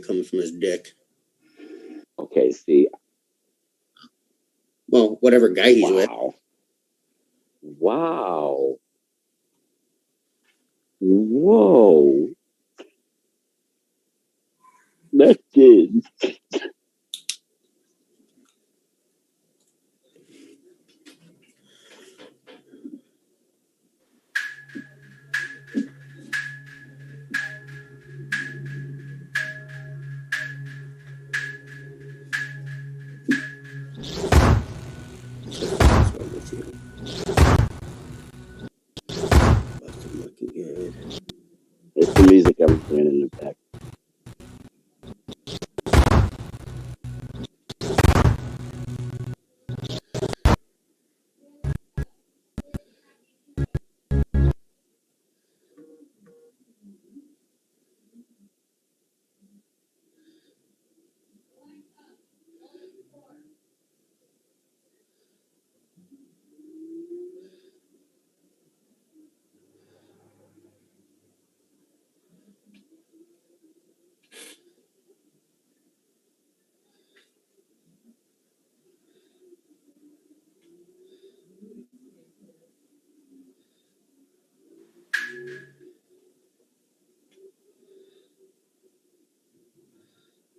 comes from his dick. Okay, see. Well, whatever guy he's with. Wow. Whoa. That's it. It's the music I'm playing in the back.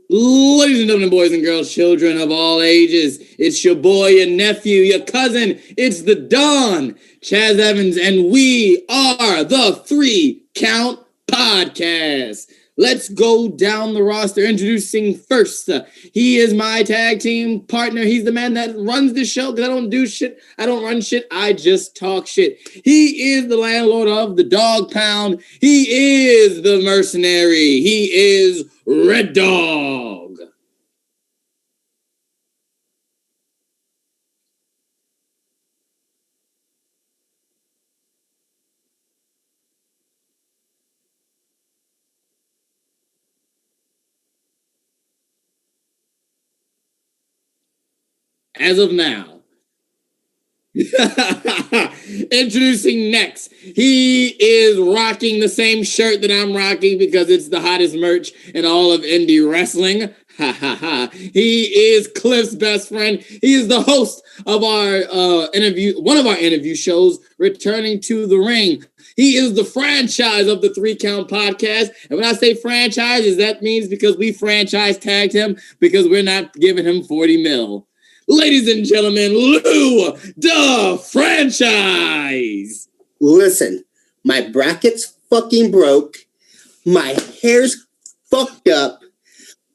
Ladies and gentlemen, boys and girls, children of all ages, it's your boy, your nephew, your cousin, it's the Don, Chaz Evans, and we are the 3 Count Podcast. Let's go down the roster. Introducing first, he is my tag team partner. He's the man that runs the show because I don't do shit. I don't run shit. I just talk shit. He is the landlord of the Dog Pound. He is the mercenary. He is Red Dog. As of now. Introducing next, he is rocking the same shirt that I'm rocking because it's the hottest merch in all of indie wrestling. Ha ha ha. He is Cliff's best friend. He is the host of our one of our interview shows, Returning to the Ring. He is the franchise of the 3 Count Podcast. And when I say franchises, that means because we franchise tagged him because we're not giving him 40 mil. Ladies and gentlemen, Lou the Franchise. Listen, my bracket's fucking broke. My hair's fucked up.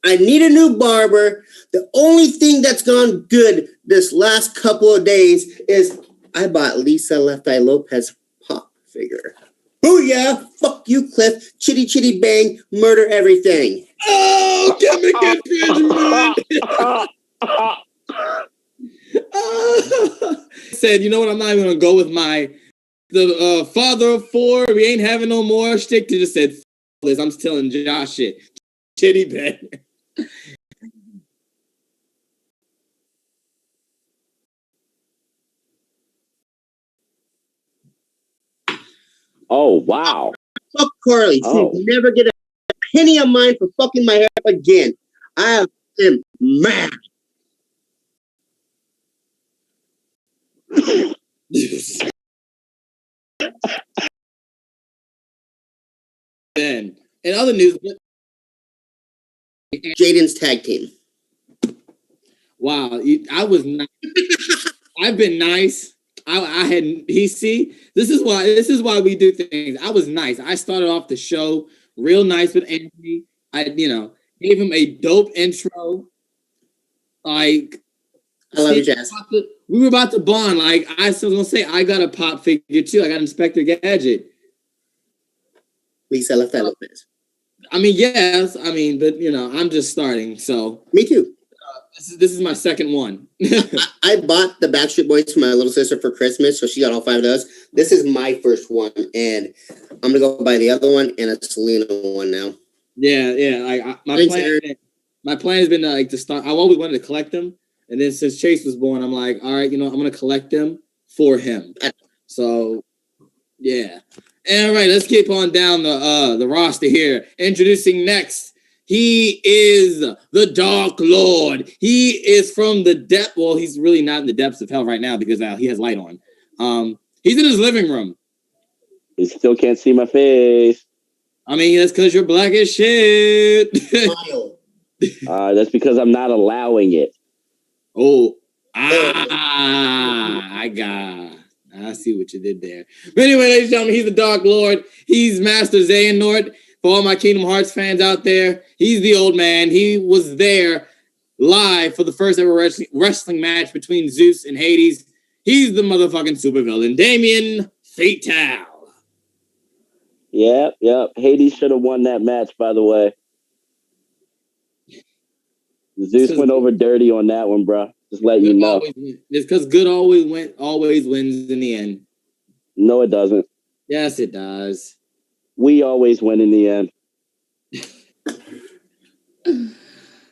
I need a new barber. The only thing that's gone good this last couple of days is I bought Lisa Left Eye Lopez pop figure. Booyah! Fuck you, Cliff. Chitty chitty bang. Murder everything. Oh, chemical Benjamin. Said, you know what? I'm not even gonna go with the father of 4. We ain't having no more shtick. To just said, this. I'm telling Josh shit. Chitty bang. Oh, wow. Fuck Carly. She'll never get a penny of mine for fucking my hair up again. I am mad. Then, in other news, Jaden's tag team. Wow, I was nice. I've been nice. I had this is why we do things. I was nice. I started off the show real nice with Anthony. I gave him a dope intro. Like, I love you, Jazz. We were about to bond. Like I was gonna say, I got a pop figure too. I got Inspector Gadget. Lisa Left Eye Lopez. I mean, yes. I mean, but I'm just starting. So me too. This is my second one. I bought the Backstreet Boys for my little sister for Christmas, so she got all 5 of those. This is my first one, and I'm gonna go buy the other one and a Selena one now. Yeah. Like my plan has been to start. I always wanted to collect them, and then since Chase was born, I'm like, all right, I'm gonna collect them for him. So, yeah. All right, let's keep on down the roster here. Introducing next, He is the Dark Lord. He is from the depth. Well, he's really not in the depths of hell right now because he has light on. He's in his living room. You still can't see my face. I mean, that's because you're black as shit. That's because I'm not allowing it. I see what you did there. But anyway, ladies and gentlemen, he's the Dark Lord. He's Master Xehanort. For all my Kingdom Hearts fans out there, he's the old man. He was there live for the first ever wrestling match between Zeus and Hades. He's the motherfucking supervillain, Damien Fatale. Yep. Hades should have won that match, by the way. Zeus went over dirty on that one, bro. Just let you know. It's because good always wins in the end. No, it doesn't. Yes, it does. We always win in the end.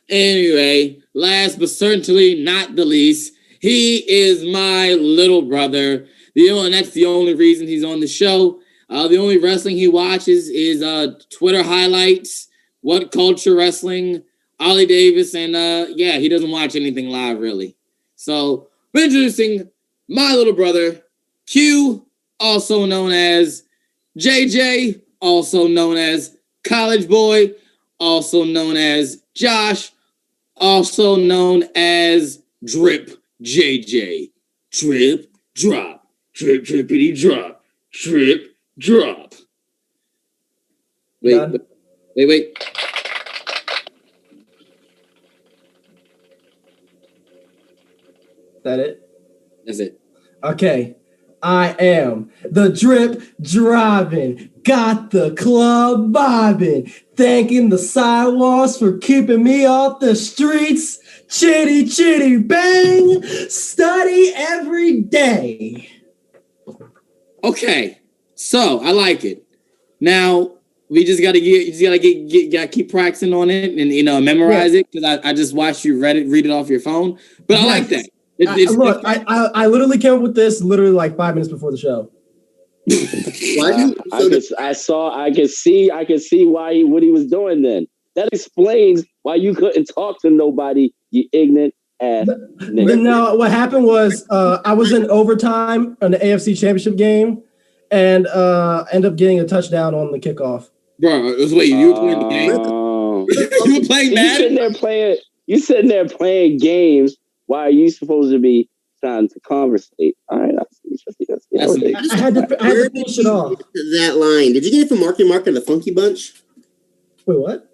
Anyway, last but certainly not the least, he is my little brother. That's the only reason he's on the show. The only wrestling he watches is Twitter highlights, What Culture Wrestling, Ollie Davis, and he doesn't watch anything live really. So, we're introducing my little brother, Q, also known as JJ, also known as College Boy, also known as Josh, also known as Drip JJ. Drip, drop, drip, drippity drop, drip, drop. Wait. Is that it? That's it. Okay. I am the drip driving, got the club bobbing, thanking the sidewalks for keeping me off the streets. Chitty chitty bang, study every day. Okay, so I like it. Now we just gotta keep practicing on it and memorize it because I just watched you read it off your phone. But I like that. I literally came up with this literally like 5 minutes before the show. I could see what he was doing then. That explains why you couldn't talk to nobody, you ignorant ass. No, what happened was I was in overtime on the AFC Championship game and ended up getting a touchdown on the kickoff. Bro, you were playing the game? You were playing Madden? You sitting there playing games. Why are you supposed to be trying to conversate? All right, I had to finish it off. That line. Did you get it from Marky Mark and the Funky Bunch? Wait, what?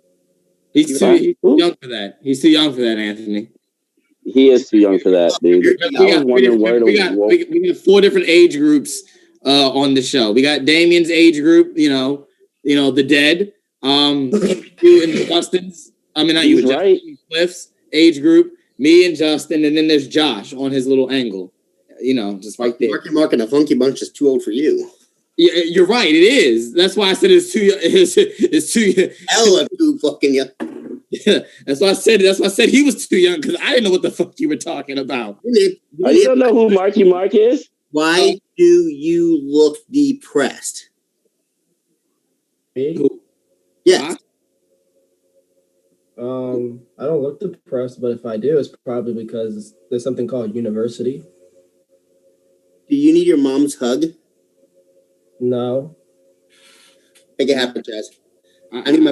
He's too young for that. He's too young for that, Anthony. He is too young for that, dude. We got 4 different age groups on the show. We got Damien's age group, the dead. You and Justin's. I mean, not you and right. Justin, Cliff's age group. Me and Justin, and then there's Josh on his little angle. Just right there. Marky Mark and the Funky Bunch is too old for you. Yeah, you're right. It is. That's why I said it's too. It's too. Hella too fucking young. Yeah, that's why I said he was too young because I didn't know what the fuck you were talking about. You don't know who Marky Mark is? Why do you look depressed? Me? Yes. I don't look depressed, but if I do, it's probably because there's something called university. Do you need your mom's hug? No. Make it happen, Chaz. I need my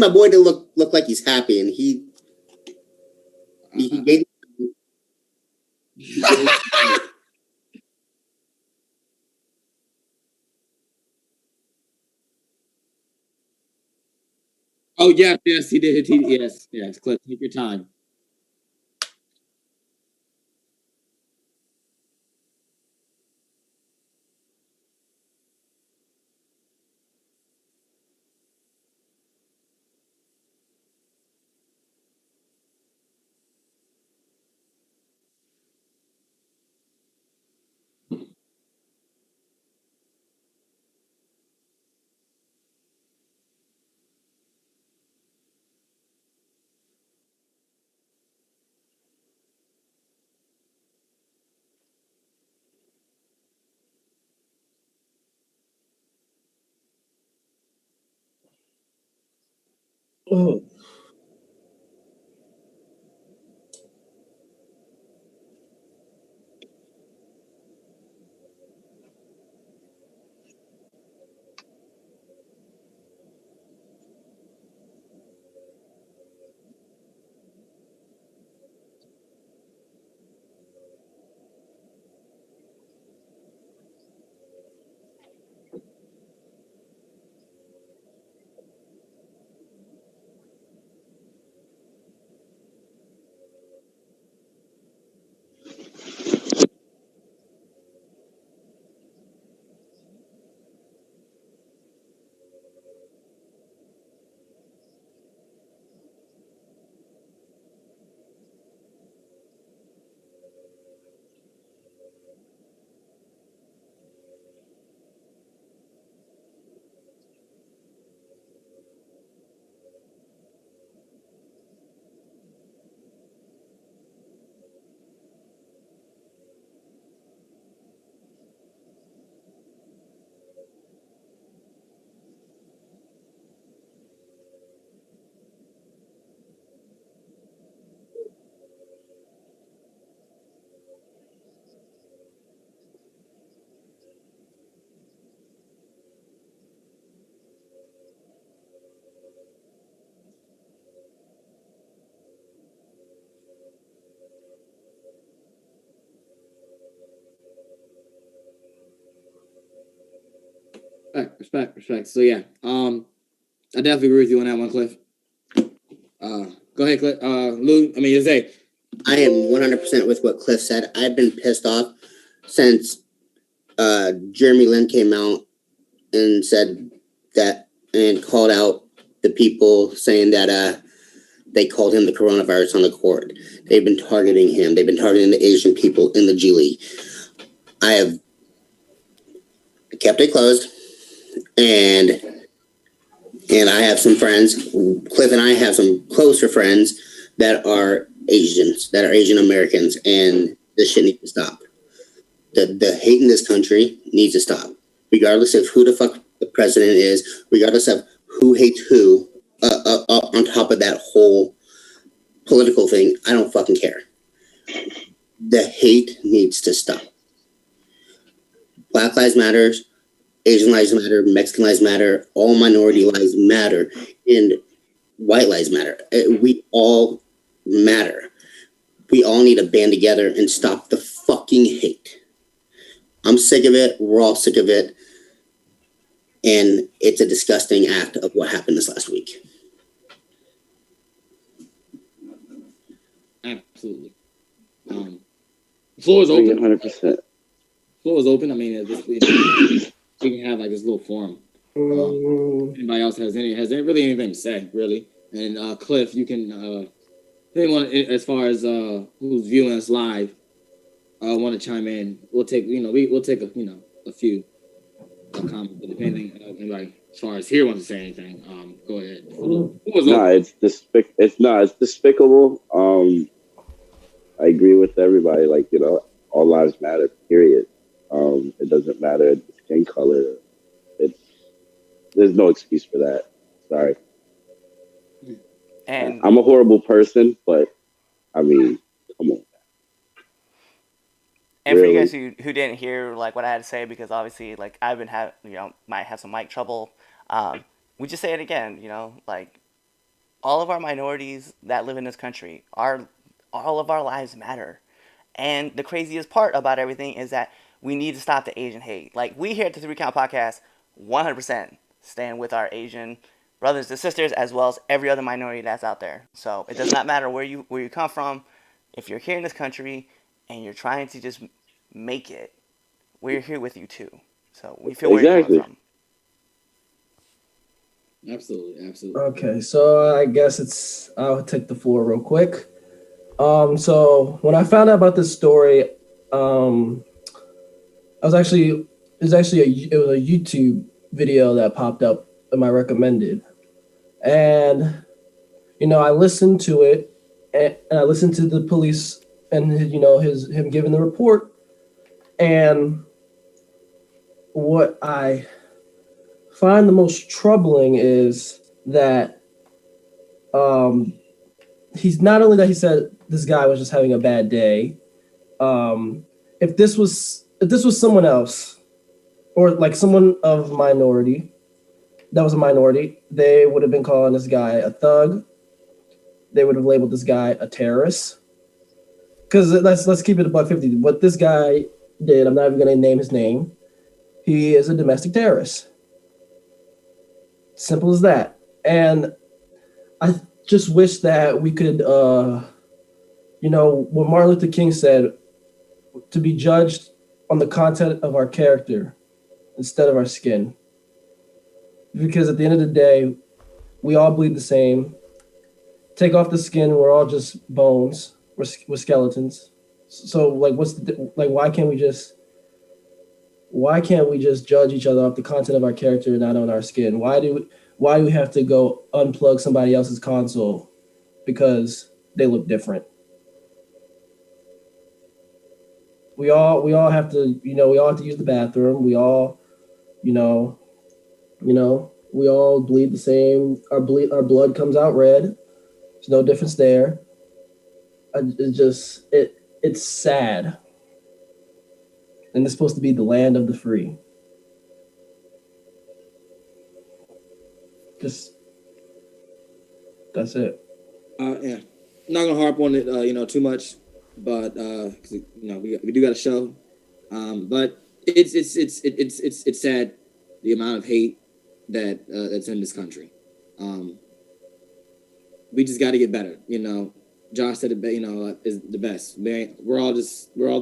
boy to look like he's happy, and he gave. Oh yes, he did. Yes. Cliff, take your time. Oh. Respect. So yeah, I definitely agree with you on that one, Cliff. Go ahead, Cliff. Lou. I mean, you say. I am 100% with what Cliff said. I've been pissed off since Jeremy Lin came out and said that and called out the people saying that they called him the coronavirus on the court. They've been targeting him. They've been targeting the Asian people in the G League. I have kept it closed, and I have some friends. Cliff and I have some closer friends that are Asians, that are Asian Americans, and this shit needs to stop. The hate in this country needs to stop, regardless of who the fuck the president is, regardless of who hates who. On top of that whole political thing, I don't fucking care. The hate needs to stop. Black Lives Matter, Asian Lives Matter, Mexican Lives Matter, all minority lives matter, and white lives matter. We all matter. We all need to band together and stop the fucking hate. I'm sick of it. We're all sick of it. And it's a disgusting act of what happened this last week. Absolutely. Floor is open. 100%. Floor is open. I mean, we can have like this little forum. Anybody else has really anything to say, really? And Cliff, you can anyone as far as who's viewing us live want to chime in. We'll take we'll take a few comments, but if anybody as far as here wants to say anything, go ahead. It's despicable. I agree with everybody. Like, all lives matter. Period. It doesn't matter the skin color. There's no excuse for that. Sorry. And I'm a horrible person, but I mean, come on. And really? For you guys who didn't hear like what I had to say, because obviously like I've been might have some mic trouble. We just say it again, like all of our minorities that live in this country all of our lives matter. And the craziest part about everything is that we need to stop the Asian hate. Like we here at the 3 Count Podcast 100% stand with our Asian brothers and sisters as well as every other minority that's out there. So it does not matter where you come from. If you're here in this country and you're trying to just make it, we're here with you too. So we feel where you're coming from. Absolutely. Okay, so I guess I'll take the floor real quick. So when I found out about this story, it was a YouTube video that popped up in my recommended, and I listened to it, and I listened to the police and him giving the report, and what I find the most troubling is that He's not only that he said this guy was just having a bad day. If this was someone else, or like someone of minority, that was a minority, they would have been calling this guy a thug. They would have labeled this guy a terrorist. Because let's keep it above 50. What this guy did, I'm not even going to name his name. He is a domestic terrorist. Simple as that. And I just wish that we could, what Martin Luther King said, to be judged on the content of our character instead of our skin. Because at the end of the day, we all bleed the same. Take off the skin, we're all just bones. We're skeletons. So like, why can't we just judge each other off the content of our character and not on our skin? Why do we have to go unplug somebody else's console because they look different? We all have to, we all have to use the bathroom. We all, we all bleed the same. Our blood comes out red. There's no difference there. It's sad. And it's supposed to be the land of the free. That's it. Yeah. I'm not gonna harp on it, too much, but 'cause, we do got a show. But it's sad the amount of hate that's in this country. We just got to get better. Josh said it. Is the best. We're all the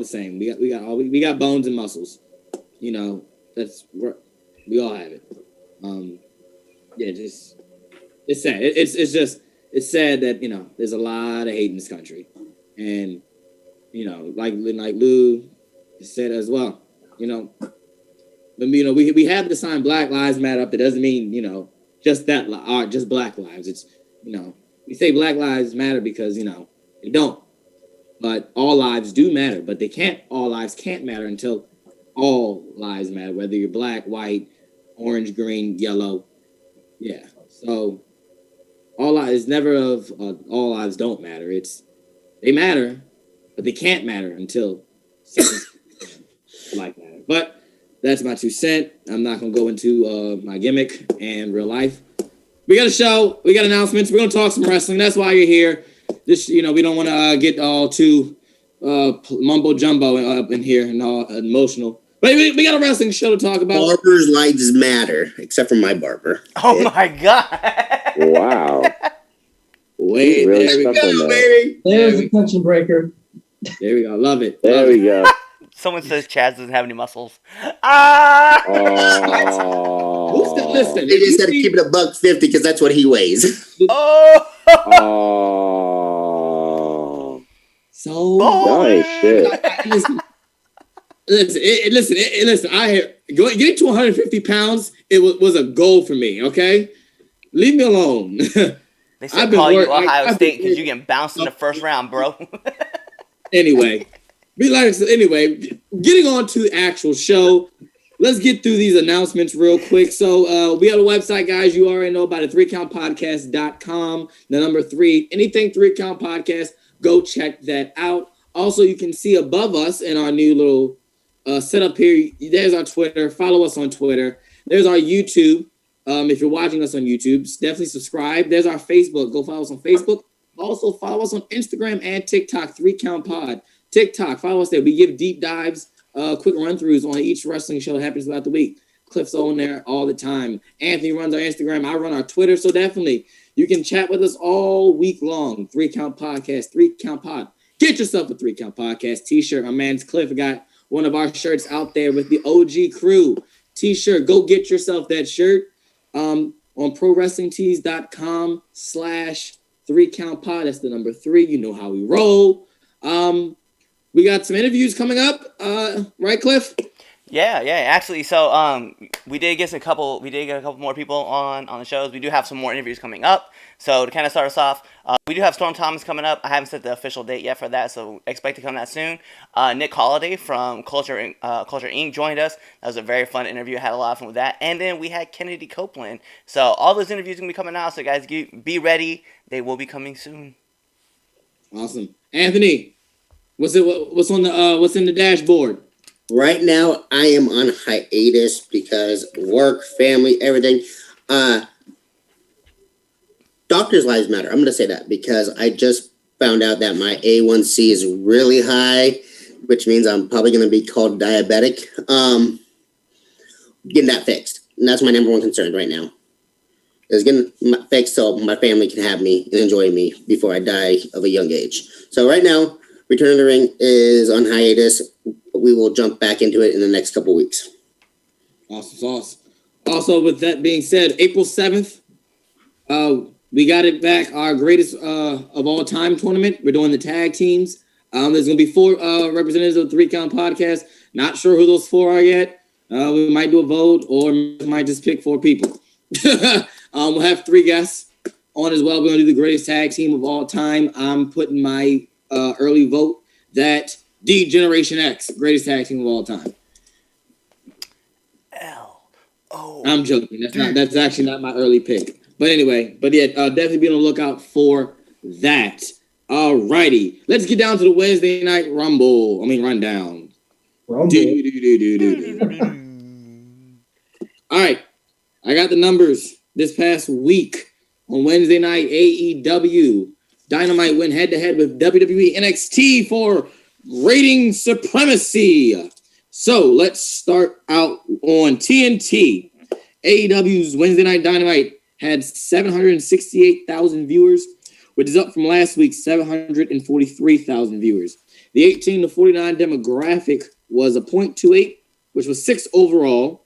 same. We got bones and muscles. We all have it. It's sad. It's sad that there's a lot of hate in this country, and like Lou said as well. But we have to sign Black Lives Matter up. That doesn't mean just Black lives. It's we say Black Lives Matter because they don't, but all lives do matter. But all lives can't matter until all lives matter. Whether you're black, white, orange, green, yellow, yeah. So all lives never of all lives don't matter. They matter, but they can't matter until like matter. But that's my 2 cents. I'm not gonna go into my gimmick and real life. We got a show. We got announcements. We're gonna talk some wrestling. That's why you're here. This, we don't want to get all too mumbo jumbo up in here and all emotional. But we got a wrestling show to talk about. Barbers' lives matter, except for my barber. Oh my God! Wow. Wait, Really there we stuff on go, that. baby. There's a tension breaker. There we go. Love it. There Love we it. go. Someone says Chaz doesn't have any muscles. Ah! Oh. Listen, They just had to keep it $1.50 because that's what he weighs. Oh! Oh. So Nice shit. Listen. I hear getting to 150 pounds. It was a goal for me. Okay, leave me alone. They said call you Ohio State because you're getting bounced in the first round, bro. Anyway, getting on to the actual show. Let's get through these announcements real quick. So we have a website, guys. You already know about it, 3countpodcast.com. The number 3, anything 3Count Podcast. Go check that out. Also, you can see above us in our new little setup here. There's our Twitter. Follow us on Twitter. There's our YouTube. If you're watching us on YouTube, definitely subscribe. There's our Facebook. Go follow us on Facebook. Also, follow us on Instagram and TikTok, 3Count Pod. TikTok, follow us there. We give deep dives, quick run-throughs on each wrestling show that happens throughout the week. Cliff's on there all the time. Anthony runs our Instagram. I run our Twitter. So definitely, you can chat with us all week long. 3Count Podcast, 3Count Pod. Get yourself a 3Count Podcast t-shirt. My man's Cliff got one of our shirts out there with the OG Crew t-shirt. Go get yourself that shirt on ProWrestlingTees.com/3CountPod. That's the number 3. You know how we roll. We got some interviews coming up. Right, Cliff? Yeah, actually, so we did get a couple more people on the shows. We do have some more interviews coming up. So to kind of start us off, we do have Storm Thomas coming up. I haven't set the official date yet for that, so expect to come that soon. Nick Holiday from Culture Inc. joined us. That was a very fun interview. I had a lot of fun with that. And then we had Kennedy Copeland. So all those interviews are gonna be coming out. So guys, be ready. They will be coming soon. Awesome, Anthony. What's in the dashboard? Right now, I am on hiatus because work, family, everything. Doctors' lives matter. I'm going to say that because I just found out that my A1C is really high, which means I'm probably going to be called diabetic. Getting that fixed. And that's my number one concern right now. Is getting fixed so my family can have me and enjoy me before I die of a young age. So right now, Return of the Ring is on hiatus. We will jump back into it in the next couple weeks. Awesome sauce. Also, with that being said, April 7th, we got it back, our greatest of all time tournament. We're doing the tag teams. There's going to be 4 representatives of the 3 Count Podcast. Not sure who those 4 are yet. We might do a vote or might just pick 4 people. We'll have 3 guests on as well. We're going to do the greatest tag team of all time. I'm putting my early vote that D-Generation X, greatest tag team of all time. I'm joking. That's actually not my early pick. But anyway, definitely be on the lookout for that. Alrighty. Let's get down to the Wednesday night rundown. Alright. I got the numbers this past week. On Wednesday night, AEW Dynamite went head-to-head with WWE NXT for rating supremacy. So let's start out on TNT. AEW's Wednesday Night Dynamite had 768,000 viewers, which is up from last week's 743,000 viewers. The 18 to 49 demographic was a 0.28, which was 6th overall,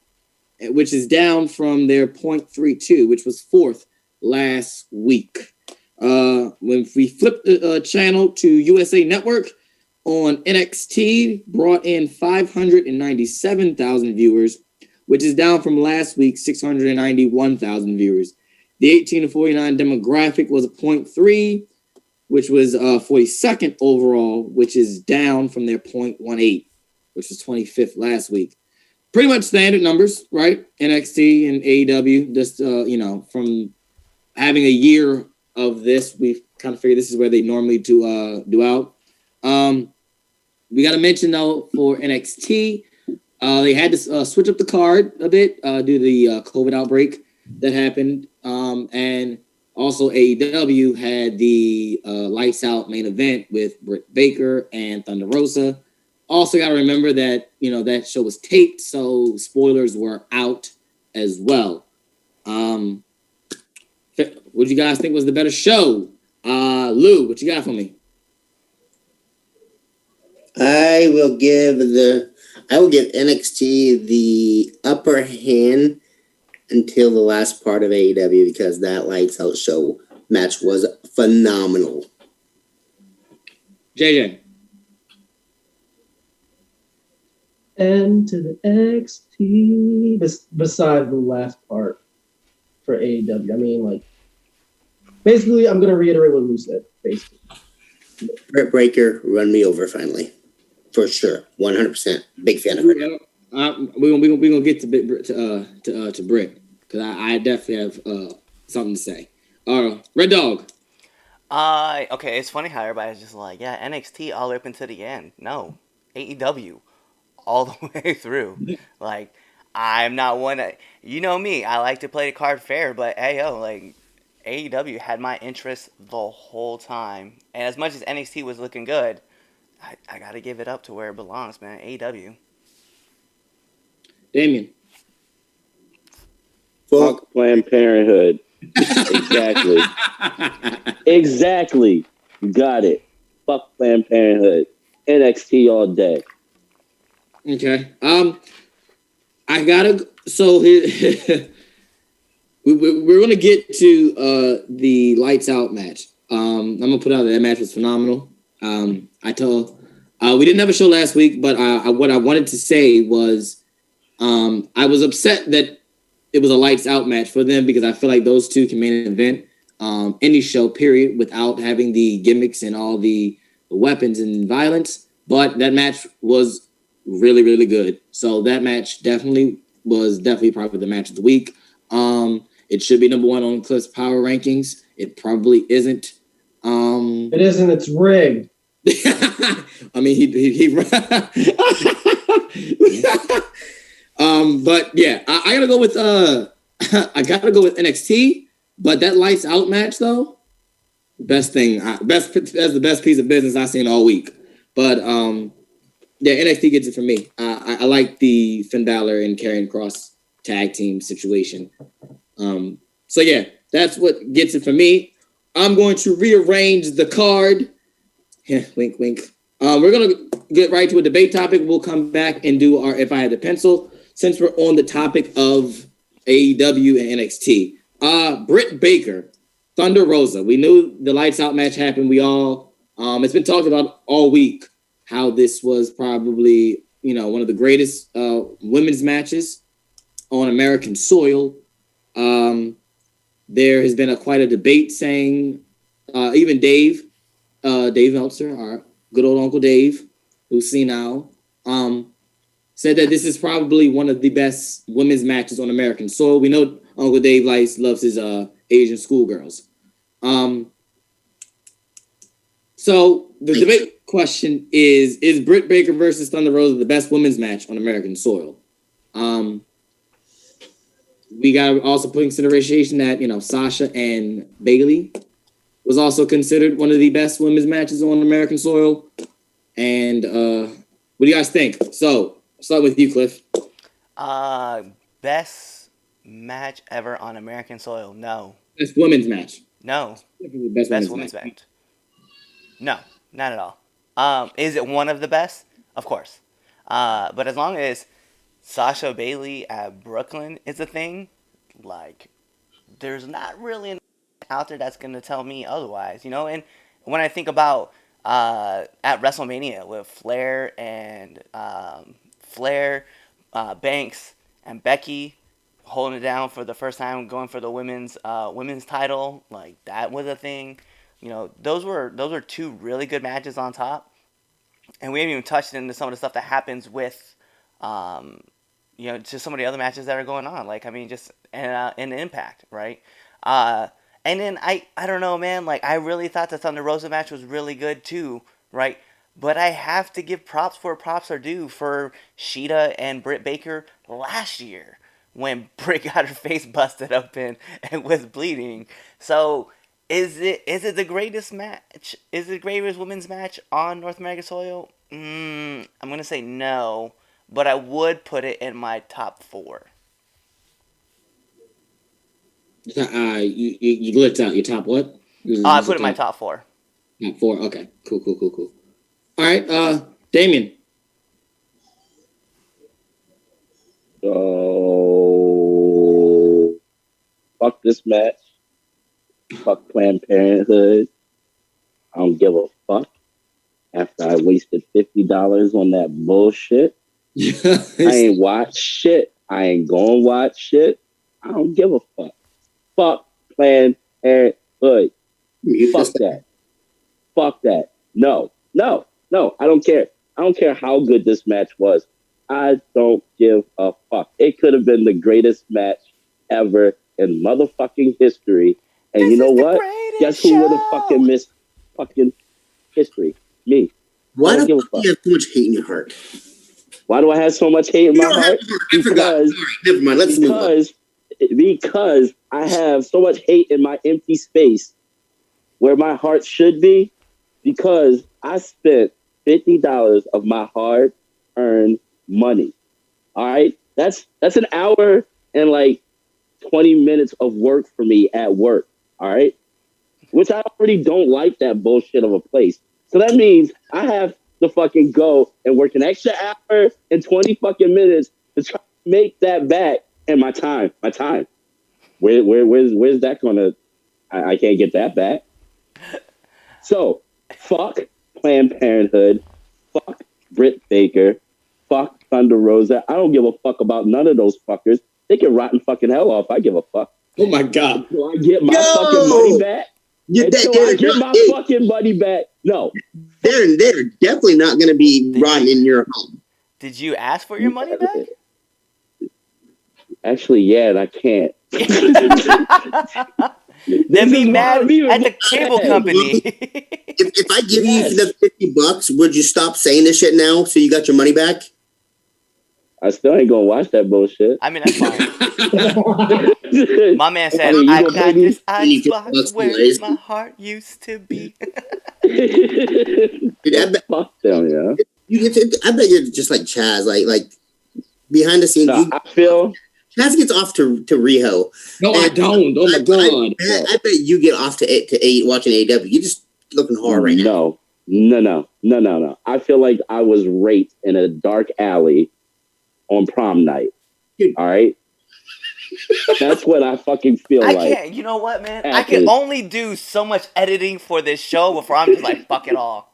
which is down from their 0.32, which was 4th last week. When we flipped the channel to USA Network, on NXT, brought in 597,000 viewers, which is down from last week's 691,000 viewers. The 18 to 49 demographic was a 0.3, which was 42nd overall, which is down from their 0.18, which was 25th last week. Pretty much standard numbers, right? NXT and AEW, just, from having a year of this, we've kind of figured this is where they normally do out. We got to mention, though, for NXT, they had to switch up the card a bit due to the COVID outbreak that happened. And also AEW had the Lights Out main event with Britt Baker and Thunder Rosa. Also got to remember that, that show was taped, so spoilers were out as well. What do you guys think was the better show? Lou, what you got for me? I will give NXT the upper hand until the last part of AEW because that Lights Out show match was phenomenal. JJ. And to the XT, besides the last part for AEW. I mean, basically, I'm going to reiterate what Lou said, basically. Britt Baker run me over finally. For sure, 100%. Big fan of her. We're gonna get to Britt because I definitely have something to say. Red Dog. Okay, it's funny how everybody's just like, yeah, NXT all the way up until the end. No, AEW all the way through. I'm not one. You know me. I like to play the card fair, but AEW had my interest the whole time, and as much as NXT was looking good, I gotta give it up to where it belongs, man. AEW. Damien. Fuck Planned Parenthood. Exactly. Exactly. Got it. Fuck Planned Parenthood. NXT all day. Okay. I gotta. So here, we're gonna get to the Lights Out match. I'm gonna put out that match was phenomenal. We didn't have a show last week, but what I wanted to say was I was upset that it was a lights out match for them because I feel like those two can main event any show, period, without having the gimmicks and all the weapons and violence. But that match was really, really good. So that match was definitely probably the match of the week. It should be number one on Cliff's power rankings. It probably isn't. It isn't. It's rigged. I mean, he but yeah, I gotta go with I gotta go with NXT. But that lights out match though, that's the best piece of business I've seen all week. But yeah, NXT gets it from me. I like the Finn Balor and Karrion Kross tag team situation. So yeah, that's what gets it for me. I'm going to rearrange the card. Yeah, wink, wink. We're gonna get right to a debate topic. We'll come back and do our If I Had the Pencil, since we're on the topic of AEW and NXT. Britt Baker, Thunder Rosa. We knew the lights out match happened. We all, it's been talked about all week how this was probably, one of the greatest women's matches on American soil. There has been quite a debate saying, even Dave Meltzer, our good old Uncle Dave, who's senile, said that this is probably one of the best women's matches on American soil. We know Uncle Dave loves his Asian schoolgirls. So the debate question is Britt Baker versus Thunder Rosa the best women's match on American soil? We got to also put in consideration that, Sasha and Bayley was also considered one of the best women's matches on American soil. And what do you guys think? So, I'll start with you, Cliff. Best match ever on American soil? No. Best women's match? No. Best women's match? No, not at all. Is it one of the best? Of course. But as long as Sasha Bayley at Brooklyn is a thing, there's not really an out there that's going to tell me otherwise, And when I think about at WrestleMania with Flair and Banks and Becky holding it down for the first time, going for the women's title, that was a thing. Those were two really good matches on top, and we haven't even touched into some of the stuff that happens with, just some of the other matches that are going on. Just an Impact, right? And then I don't know, man. I really thought the Thunder Rosa match was really good too, right? But I have to give props where props are due for Shida and Britt Baker last year when Britt got her face busted open and was bleeding. So is it the greatest match? Is it the greatest women's match on North American soil? I'm gonna say no, but I would put it in my top 4. You glitched out your top what? I put it in my top 4. Top 4. Okay. Cool. All right. Damien. So fuck this match. Fuck Planned Parenthood. I don't give a fuck. After I wasted $50 on that bullshit, I ain't watch shit. I ain't gonna watch shit. I don't give a fuck. Fuck Planned Parenthood. Fuck that. Fuck that. No. I don't care. I don't care how good this match was. I don't give a fuck. It could have been the greatest match ever in motherfucking history. And you know what? Guess who would have fucking missed fucking history? Me. Why do you have so much hate in your heart? Why do I have so much hate in my heart? I forgot. Sorry, never mind. Let's move on. Because I have so much hate in my empty space where my heart should be, because I spent $50 of my hard-earned money. All right? That's an hour and 20 minutes of work for me at work. All right? Which I already don't like that bullshit of a place. So that means I have to fucking go and work an extra hour and 20 fucking minutes to try to make that back. And my time. Where's that gonna? I can't get that back. So fuck Planned Parenthood. Fuck Britt Baker. Fuck Thunder Rosa. I don't give a fuck about none of those fuckers. They can rotten fucking hell off. I give a fuck. Oh my god! Until I get my fucking money back. Until I get my fucking money back. No, they're definitely not going to be rotten in your home. Did you ask for your money back? Actually, yeah, and I can't. Then be mad at the cable company. If I give you the $50, would you stop saying this shit now so you got your money back? I still ain't gonna watch that bullshit. I mean, that's fine. My man said, I got this icebox where my heart used to be. Fuck them, yeah. I bet you're just like Chaz, like behind the scenes. No, I feel Chaz gets off to Riho. No, I don't. Oh my god! I bet you get off to watching AEW. You just looking hard right now. No. I feel like I was raped in a dark alley on prom night. Dude. All right. That's what I fucking feel like. I can't. You know what, man? I can only do so much editing for this show before I'm just like, fuck it all.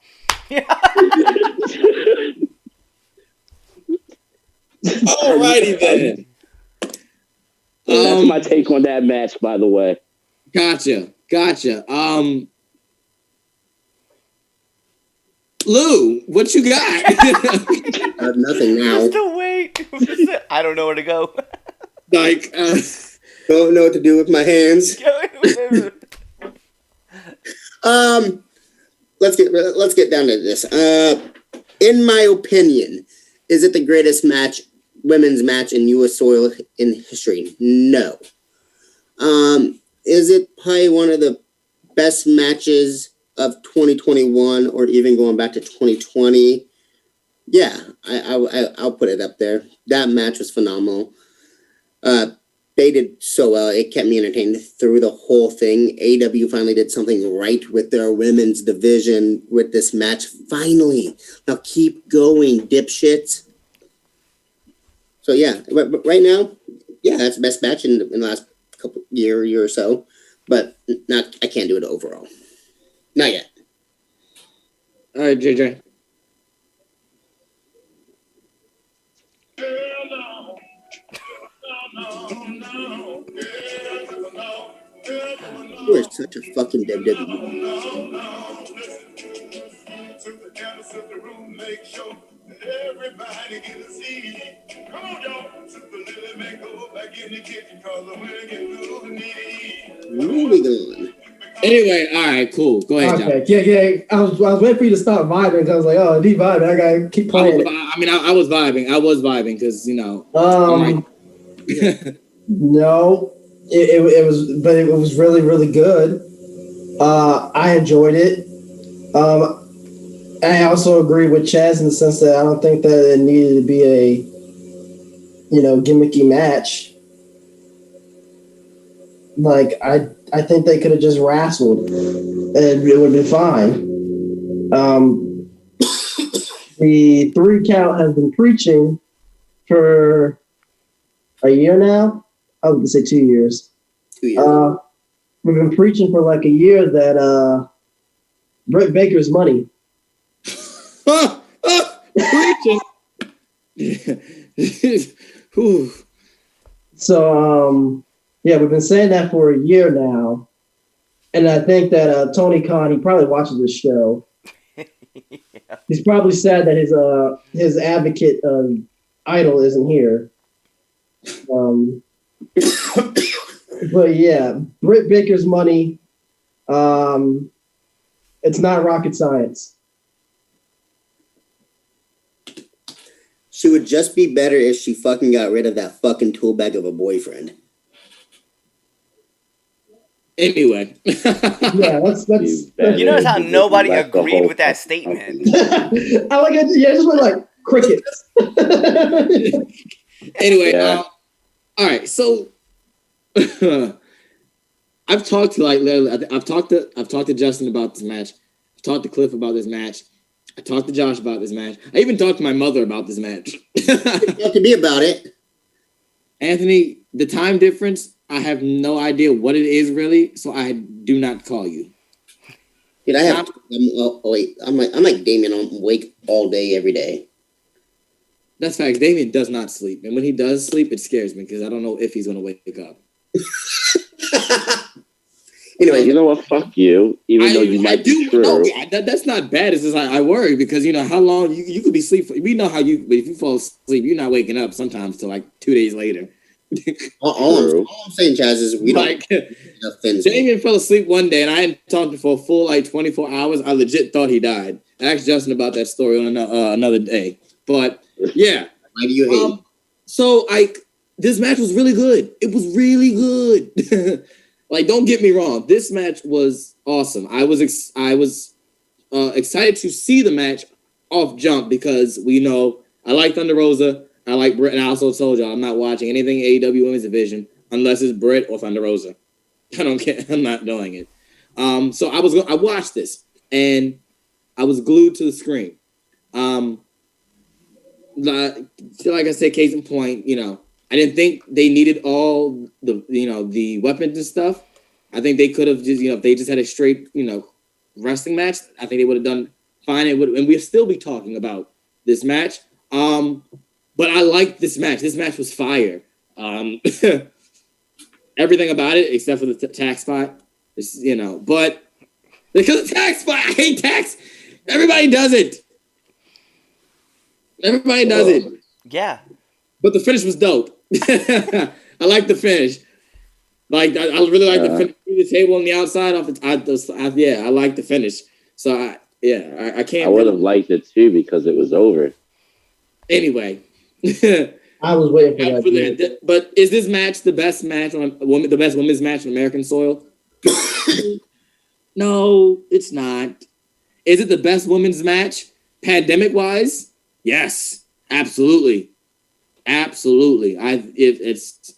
Alrighty then. That's my take on that match, by the way. Gotcha. Lou, what you got? I have nothing now. Just to wait. I don't know where to go. Like, don't know what to do with my hands. Let's get down to this. In my opinion, is it the greatest women's match in U.S. soil in history? No. Is it probably one of the best matches of 2021 or even going back to 2020? Yeah, I'll put it up there. That match was phenomenal. They did so well. It kept me entertained through the whole thing. AEW finally did something right with their women's division with this match. Finally. Now keep going, dipshits. So yeah, right now, yeah, that's the best match in the last year or so. But I can't do it overall. Not yet. All right, JJ. You are such a fucking WWE. Everybody get a seat. Come on, y'all. Back in the kitchen, cause I'm moving on. Anyway, all right, cool. Go ahead, John. Okay, yeah. I was waiting for you to stop vibing because I was like, oh, D vibing. I gotta keep playing. I was vibing because No, it was really, really good. I enjoyed it. I also agree with Chaz in the sense that I don't think that it needed to be a, gimmicky match. Like, I think they could have just wrestled and it would have been fine. The 3 count has been preaching for a year now. I would say 2 years. 2 years. We've been preaching for like a year that Britt Baker's money. Preaching. So, yeah, we've been saying that for a year now. And I think that Tony Khan, he probably watches this show. Yeah. He's probably sad that his advocate idol isn't here. But yeah, Britt Baker's money. It's not rocket science. She would just be better if she fucking got rid of that fucking tool bag of a boyfriend. Anyway. Yeah, that's You notice how nobody agreed with that statement. I like it. Yeah, it just went like crickets. Anyway, all right. So I've talked to Justin about this match. I've talked to Cliff about this match. I talked to Josh about this match. I even talked to my mother about this match. You have to be about it. Anthony, the time difference, I have no idea what it is really, so I do not call you. Dude, I'm like Damien. I'm awake all day, every day. That's fact. Damien does not sleep, and when he does sleep, it scares me because I don't know if he's gonna wake up. Anyway, You know what? Fuck you. Even though you might be true. No, that's not bad. It's just I worry because how long you could be asleep. We know how if you fall asleep, you're not waking up sometimes till like 2 days later. all I'm saying, Chaz, is we don't. Damien fell asleep one day, and I hadn't talked to him for a full 24 hours. I legit thought he died. I asked Justin about that story on another day, but yeah. Why do you hate? So this match was really good. It was really good. Don't get me wrong. This match was awesome. I was excited to see the match off jump because I like Thunder Rosa. I like Britt, and I also told y'all I'm not watching anything AEW Women's Division unless it's Britt or Thunder Rosa. I don't care. I'm not doing it. So I watched this and I was glued to the screen. Like I said, case in point, I didn't think they needed all the weapons and stuff. I think they could have just, if they just had a straight, wrestling match, I think they would have done fine. And we'd still be talking about this match. But I liked this match. This match was fire. Everything about it except for the tax spot. But because of tax spot, I hate tax. Everybody does it. Everybody does it. Yeah. But the finish was dope. I like the finish. I really like the finish through the table on the outside. I like the finish. So I can't. I would have liked it too because it was over. Anyway. I was waiting for that. But is this match the best match the best women's match on American soil? No, it's not. Is it the best women's match pandemic wise? Yes, absolutely. Absolutely. It's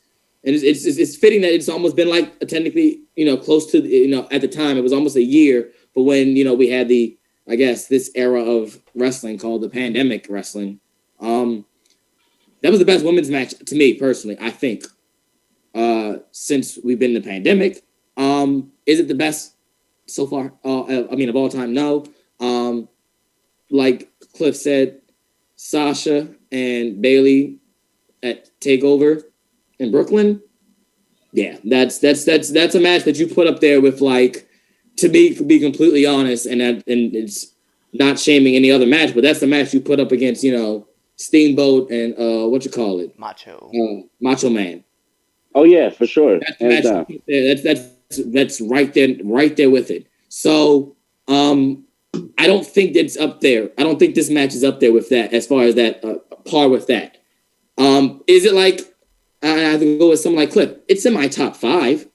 fitting that it's almost been technically, close to, at the time, it was almost a year, but when, we had this era of wrestling called the pandemic wrestling. That was the best women's match to me personally, I think, since we've been in the pandemic. Is it the best so far? Of all time? No. Like Cliff said, Sasha and Bayley at TakeOver in Brooklyn. Yeah, that's a match that you put up there with to be completely honest, and it's not shaming any other match, but that's the match you put up against Steamboat and Macho Man. Oh yeah, for sure. That's the match. That's right there with it. So I don't think it's up there. I don't think this match is up there with that as far as that par with that. Is it I have to go with someone like Cliff? It's in my top 5.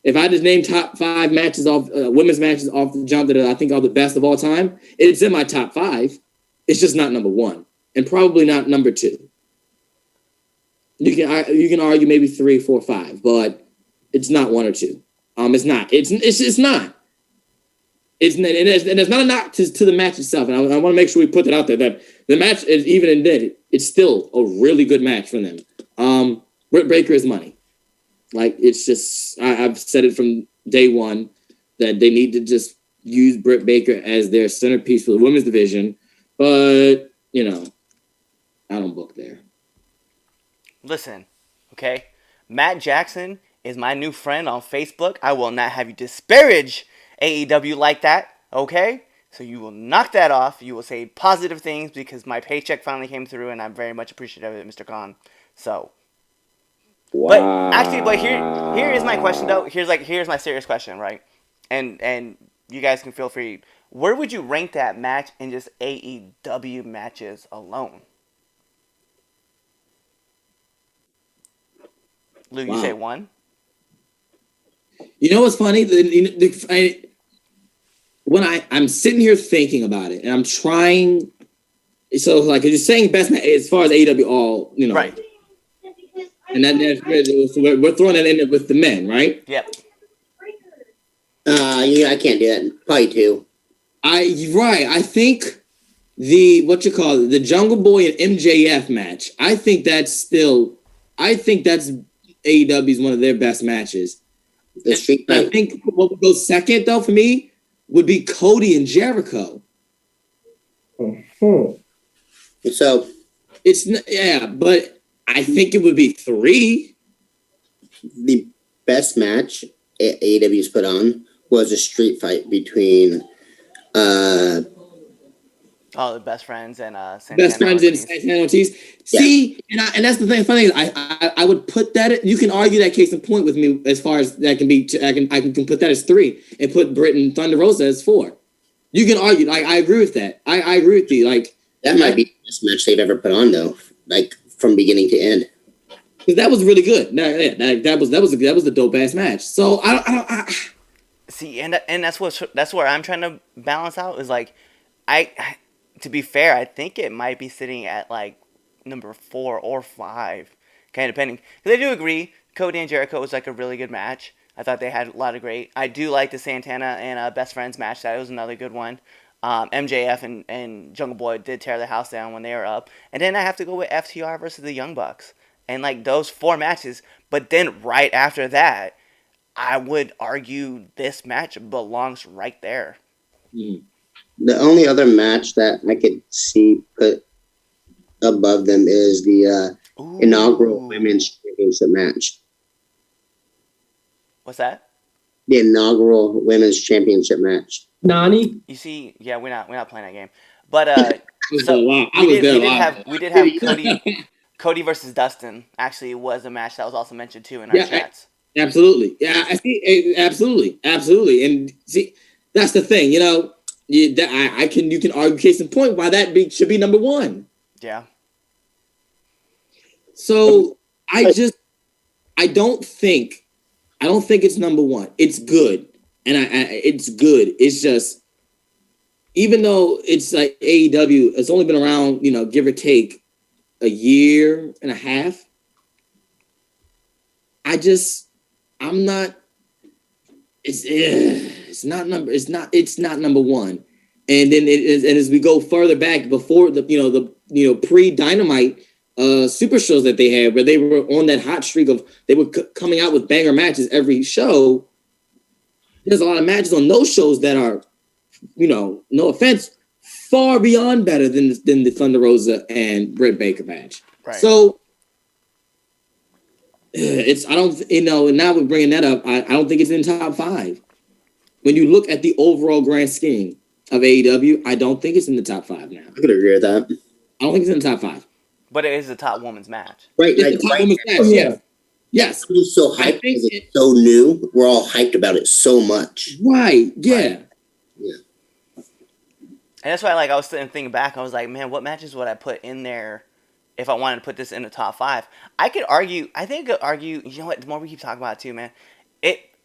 If I just name top 5 matches off women's matches off the jump that I think are the best of all time, it's in my top 5. It's just not number 1, and probably not number 2. You can argue maybe 3, 4, 5, but it's not 1 or 2. It's not. It's not. And it's not a knock to the match itself. And I want to make sure we put that out there that the match is even in dead. It's still a really good match for them. Britt Baker is money. It's just I've said it from day one that they need to just use Britt Baker as their centerpiece for the women's division. But I don't book there. Listen, okay? Matt Jackson is my new friend on Facebook. I will not have you disparage AEW like that, okay? So you will knock that off. You will say positive things because my paycheck finally came through, and I'm very much appreciative of it, Mr. Khan. So, wow. But here is my question though. Here's my serious question, right? And you guys can feel free. Where would you rank that match in just AEW matches alone? Lou, you say 1? You know what's funny? When I'm sitting here thinking about it, and I'm trying, so you're saying best match as far as AEW all, right? And then we're throwing that in there with the men, right? Yep. Yeah, I can't do that. Probably 2. I think the Jungle Boy and MJF match. I think that's AEW's one of their best matches. I think what would go second though for me would be Cody and Jericho. So but I think it would be 3. The best match AEW's put on was a street fight between Oh, the Best Friends and Best Friends and Ortiz. Santana Ortiz. See, and that's the thing. Funny is, I would put that. You can argue that case in point with me as far as that can be. I can put that as 3 and put Britt and Thunder Rosa as 4. You can argue. Like, I agree with that. I agree with you. Like, that might be the best match they've ever put on though. Like from beginning to end. because that was really good. That was the dope ass match. So I See, and that's where I'm trying to balance out is like, I to be fair, I think it might be sitting at like number 4 or 5, kind of depending. Because I do agree, Cody and Jericho was like a really good match. I thought they had a lot of great. I do like the Santana and Best Friends match. That was another good one. MJF and Jungle Boy did tear the house down when they were up. And then I have to go with FTR versus the Young Bucks. And like those 4 matches. But then right after that, I would argue this match belongs right there. The only other match that I could see put above them is the inaugural Women's Championship match. What's that? The inaugural Women's Championship match. Nani? You see, yeah, we're not playing that game. But so we did have Cody versus Dustin. Actually, it was a match that was also mentioned too in our chats. Absolutely. Yeah, I see. Absolutely. And see, that's the thing. You know, you can argue case in point why that should be number 1. Yeah. So I don't think it's number 1. It's good, and it's good. It's just, even though it's like AEW, it's only been around, give or take a year and a half. I'm not. It's not number 1. And then as we go further back before the pre-Dynamite super shows that they had, where they were on that hot streak of they were coming out with banger matches every show. There's a lot of matches on those shows that are, no offense, far beyond better than the Thunder Rosa and Britt Baker match. Right. So and now we're bringing that up. I don't think it's in the top 5. When you look at the overall grand scheme of AEW, I don't think it's in the top 5 now. I could agree with that. I don't think it's in the top 5. But it is a top women's match. Right. It's the top women's match, yeah. Yes. I'm just so hyped because it's so new. We're all hyped about it so much. Right. Yeah. Yeah. And that's why, I was thinking back. I was like, man, what matches would I put in there if I wanted to put this in the top 5? I think I could argue, you know what, the more we keep talking about it too, man,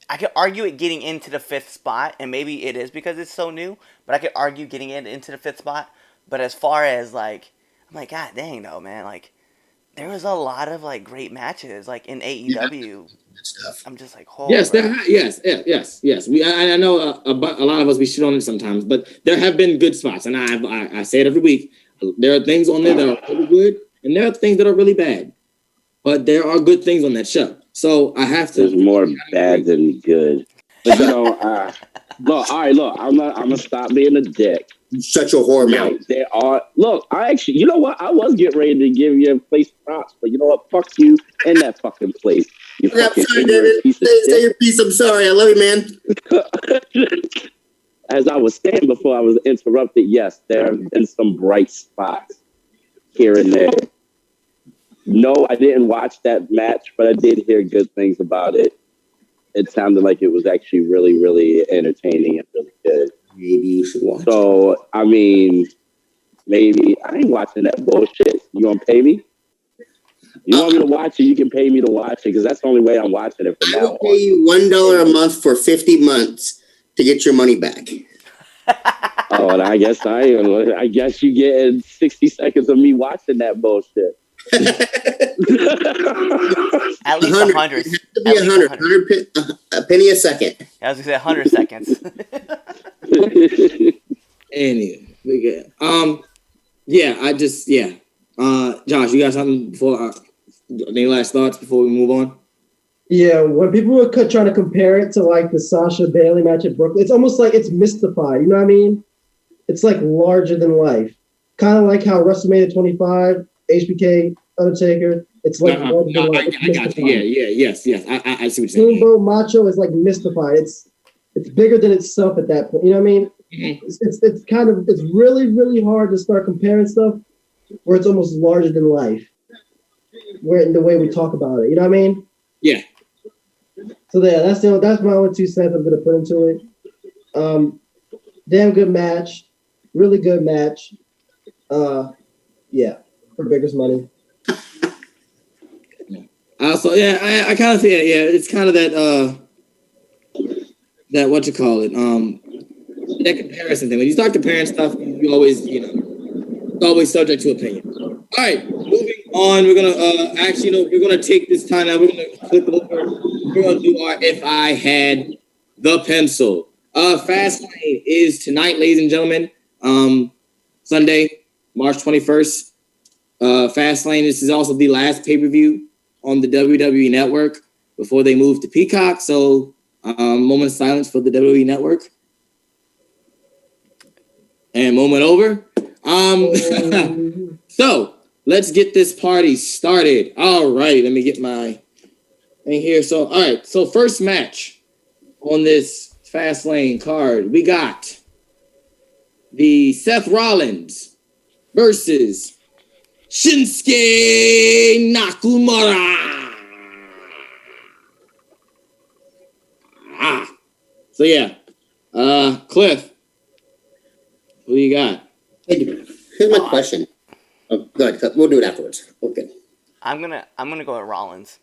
I could argue it getting into the 5th spot, and maybe it is because it's so new, but I could argue getting it into the 5th spot. But as far as, I'm like, God dang, though, man, there was a lot of, great matches, in AEW. Stuff. I'm just like, oh. Yes, yes. I know a lot of us, we shit on it sometimes, but there have been good spots, and I say it every week. There are things on there that are really good, and there are things that are really bad. But there are good things on that show. So I have to. There's more bad than good. But look, I'm gonna stop being a dick. Such a whore mouth. There are. Look, I actually, you know what? I was getting ready to give you a place props, but you know what? Fuck you and that fucking place. You I'm fucking sorry, David. Say your piece. I'm sorry. I love you, man. As I was saying before I was interrupted, yes, there have been some bright spots here and there. No, I didn't watch that match, but I did hear good things about it. It sounded like it was actually really, really entertaining and really good. Maybe you should watch. So, I mean, maybe I ain't watching that bullshit. You gonna pay me? You want me to watch it? You can pay me to watch it because that's the only way I'm watching it from I now will pay you $1 a month for 50 months to get your money back. Oh, and I guess you getting 60 seconds of me watching that bullshit. At least 100. It has to be 100. A penny a second. I was gonna say 100 seconds. Anyway, Josh, you got something before? Any last thoughts before we move on? Yeah, when people were trying to compare it to the Sasha Bailey match at Brooklyn, it's almost like it's mystified. You know what I mean? It's larger than life. Kind of like how WrestleMania 25 HBK, Undertaker. It's like No, I got you. Yes. I see what you're saying. Steamboat Macho is like mystified. It's bigger than itself at that point. You know what I mean? Mhm. It's kind of it's really really hard to start comparing stuff where it's almost larger than life. Where in the way we talk about it, you know what I mean? Yeah. So yeah, that's my only 2 cents I'm gonna put into it. Damn good match, really good match. Yeah, for Baker's money. So yeah, I kind of think it's kind of that what you call it, that comparison thing. When you start comparing stuff, you always, it's always subject to opinion. All right, moving on. We're gonna we're gonna take this time now. We're gonna flip over. We're gonna do our If I Had the Pencil. Fastlane is tonight, ladies and gentlemen. Sunday, March 21st. Fastlane. This is also the last pay-per-view on the WWE Network before they move to Peacock. So, moment of silence for the WWE Network. And moment over. So let's get this party started. All right, let me get my thing here. So, all right. So first match on this Fastlane card, we got the Seth Rollins versus Shinsuke Nakamura. So yeah, Cliff, who you got? Hey, here's my question. Oh, go ahead. We'll do it afterwards. Okay. I'm gonna go with Rollins.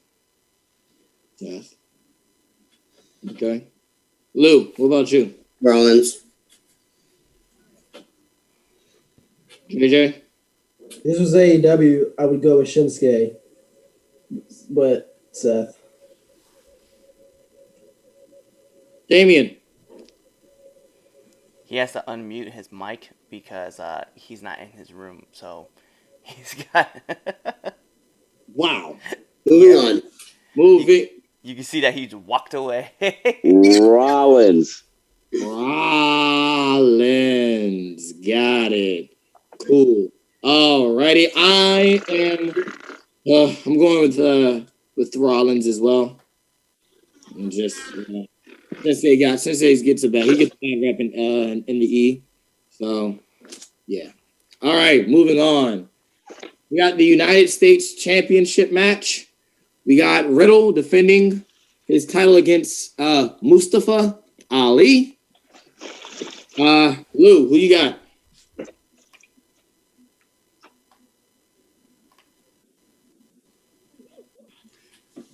Yes. Okay. Lou, what about you? Rollins. JJ? This was AEW. I would go with Shinsuke, but Seth. Damien? He has to unmute his mic because he's not in his room, so he's got. Wow. Moving on. Moving. You can see that he just walked away. Rollins. Rollins. Got it. Cool. Alrighty. I'm going with Rollins as well. And just Sensei gets a bad. He gets a bad rep in the E. So yeah. All right, moving on. We got the United States Championship match. We got Riddle defending his title against Mustafa Ali. Lou, who you got?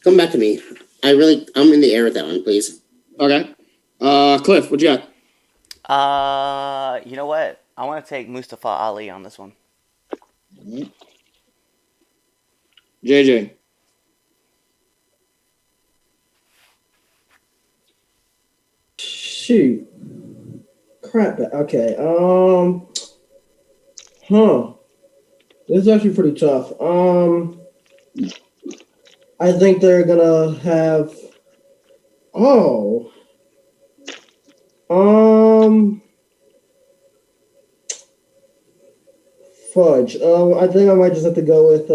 Come back to me. I'm in the air with that one, please. Okay. Cliff, what you got? You know what? I want to take Mustafa Ali on this one. JJ. Shoot. Crap. Okay. This is actually pretty tough. I think they're gonna have. Fudge. I think I might just have to go with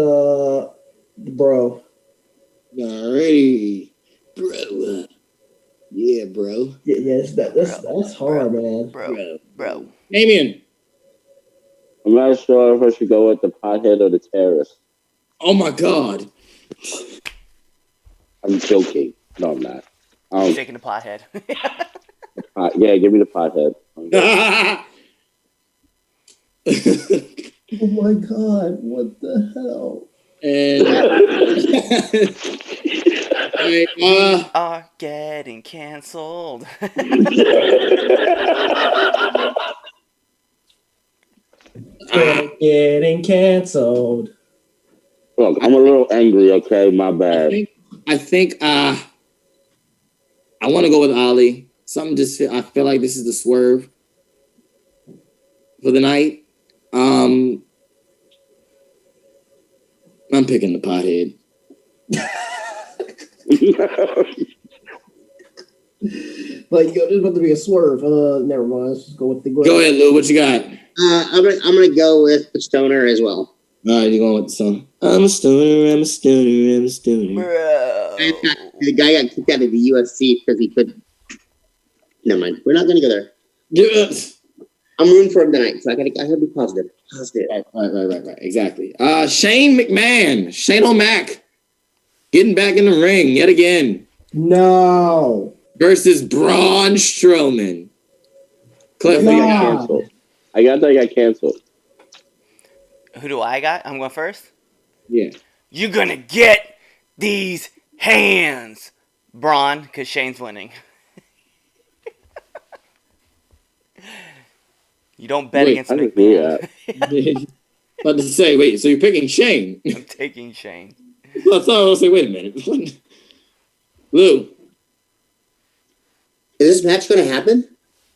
Bro. Alrighty. Bro. Yeah, bro. Yeah, that's hard, man. Bro. Damien. I'm not sure if I should go with the pothead or the terrorist. Oh my God. I'm joking. No, I'm not. Shaking the pothead. Yeah, give me the pothead. Oh my God! What the hell? And alright, Are getting canceled. Getting canceled. Look, I'm a little angry. Okay, my bad. I think I want to go with Ali. I feel like this is the swerve for the night. I'm picking the pothead. Like, yo, there's about to be a swerve. Never mind. Let's just go with the. Go ahead, Lou. What you got? I'm gonna go with the stoner as well. All right, you're going with the song. I'm a stoner, I'm a stoner, I'm a stoner. Bro. The guy got kicked out of the UFC because he couldn't. Never mind. We're not gonna go there. Yeah. I'm rooting for him tonight, so I gotta be positive. Positive. Right. Exactly. Shane McMahon, Shane O'Mac, getting back in the ring yet again No. versus Braun Strowman. Cliff, That what you got got? canceled. I got that got canceled. Who do I got? I'm going first. Yeah. You're gonna get these hands, Braun, because Shane's winning. You don't bet Wait, against I can see McMahon. About to say, wait, so you're picking Shane? I'm taking Shane. I thought I was say, wait a minute. Lou, Is this match gonna happen?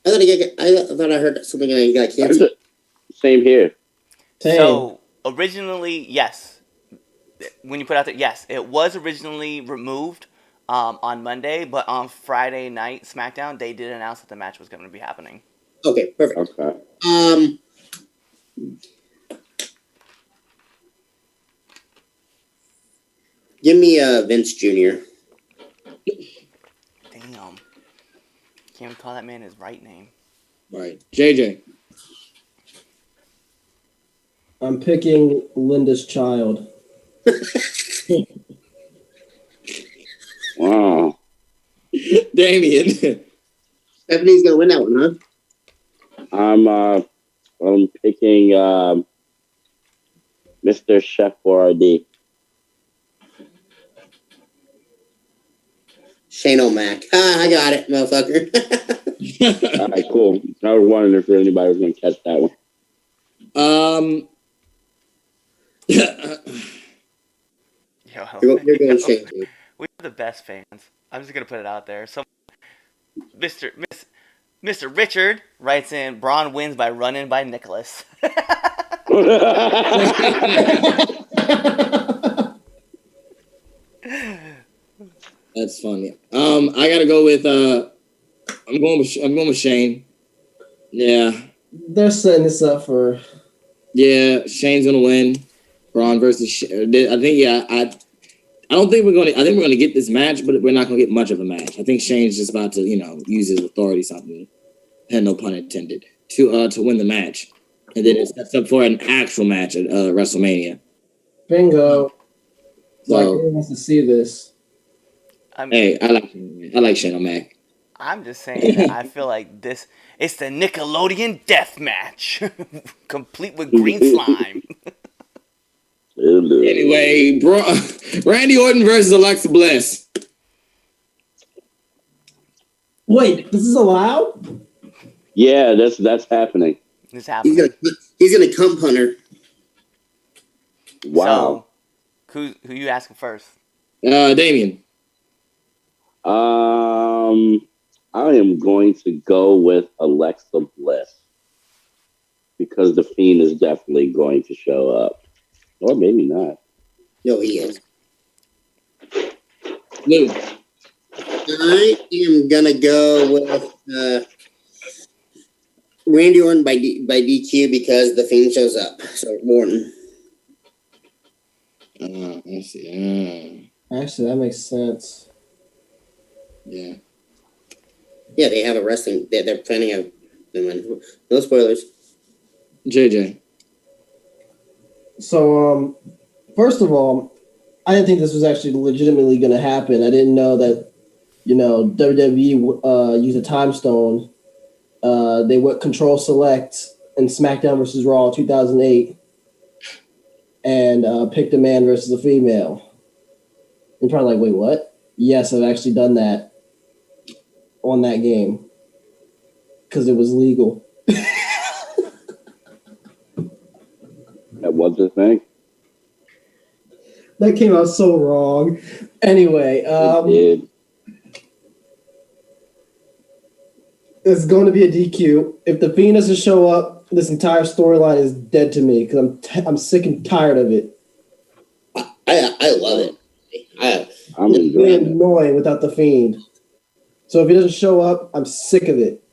I thought I heard something that got canceled. Same here. Same. So originally, yes. When you put out there, yes, it was originally removed on Monday, but on Friday night SmackDown, they did announce that the match was going to be happening. Okay, perfect. Okay. Give me Vince Jr. Damn, can't even call that man his right name. right, JJ. I'm picking Linda's child. Wow. Damien. Stephanie's gonna win that one, huh? I'm picking Mr. Chef Boyardee. Shane O'Mac. I got it, motherfucker. All right, cool. I was wondering if anybody was going to catch that one. Yo, You're going Shane. Dude. we are the best fans. I'm just gonna put it out there. So, Mr. Richard writes in: Braun wins by running by Nicholas. That's funny. I gotta go with I'm going with Shane. Yeah. They're setting this up for. Yeah, Shane's gonna win. Braun versus I think I don't think we're gonna get this match, but we're not gonna get much of a match. I think Shane's just about to, use his authority, something, and no pun intended, to win the match. And then it sets up for an actual match at WrestleMania. Bingo. So, Like, who wants to see this? hey, I like Shane O'Mac. I'm just saying that I feel like it's the Nickelodeon death match, complete with green slime. Anyway, Randy Orton versus Alexa Bliss. Wait, this is allowed? Yeah, that's happening. It's happening. He's gonna come punter. Wow. So, who you asking first? Damien. I am going to go with Alexa Bliss because the Fiend is definitely going to show up, or maybe not. Yo, he is. Lou. I am gonna go with Randy Orton by DQ because the Fiend shows up. So Orton. Let's see. Actually, that makes sense. Yeah. Yeah, they have a wrestling. They're planning a. No spoilers. JJ. So, first of all, I didn't think this was actually legitimately going to happen. I didn't know that, WWE used a time stone. They went Control Select in SmackDown versus Raw 2008 and picked a man versus a female. You're probably like, wait, what? Yes, I've actually done that on that game because it was legal. That was the thing. That came out so wrong. Anyway, It did. it's going to be a DQ. If the Fiend doesn't show up, this entire storyline is dead to me because I'm sick and tired of it. I love it. I'm It's really enjoying it. annoying without the Fiend. So if he doesn't show up, I'm sick of it.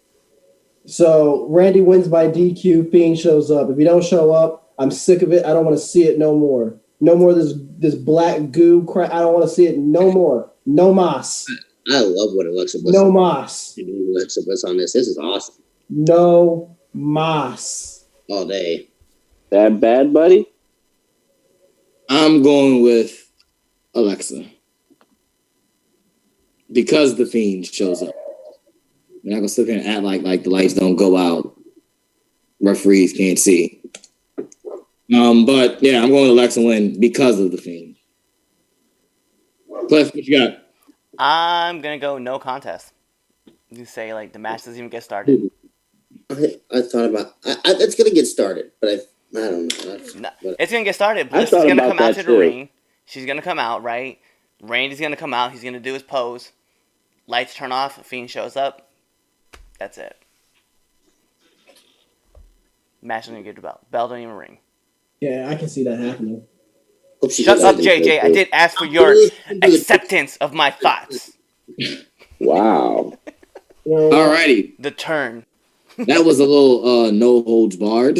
So Randy wins by DQ. Fiend shows up. If he don't show up, I'm sick of it. I don't want to see it no more. No more this black goo crap. I don't want to see it no more. No mas. I love what Alexa Bliss. No mas. Alexa Bliss on this. This is awesome. No mas. All day. That bad, buddy? I'm going with Alexa. Because the Fiend shows up. We're not gonna sit here and act like the lights don't go out. Referees can't see. But yeah, I'm going with Alexa win because of the Fiend. Cliff, what you got? I'm gonna go no contest. You say like the match doesn't even get started. I thought about it's gonna get started, but I don't know. No, it's gonna get started. Bliss is thought gonna about come out that to the too. ring. She's gonna come out, right? Randy's gonna come out. He's gonna do his pose. Lights turn off. Fiend shows up. That's it. Match doesn't even get the bell. Bell don't even ring. Yeah, I can see that happening. Hope she Shut does up, that. JJ. I did ask for your acceptance of my thoughts. Wow. Alrighty. The turn. That was a little no holds barred.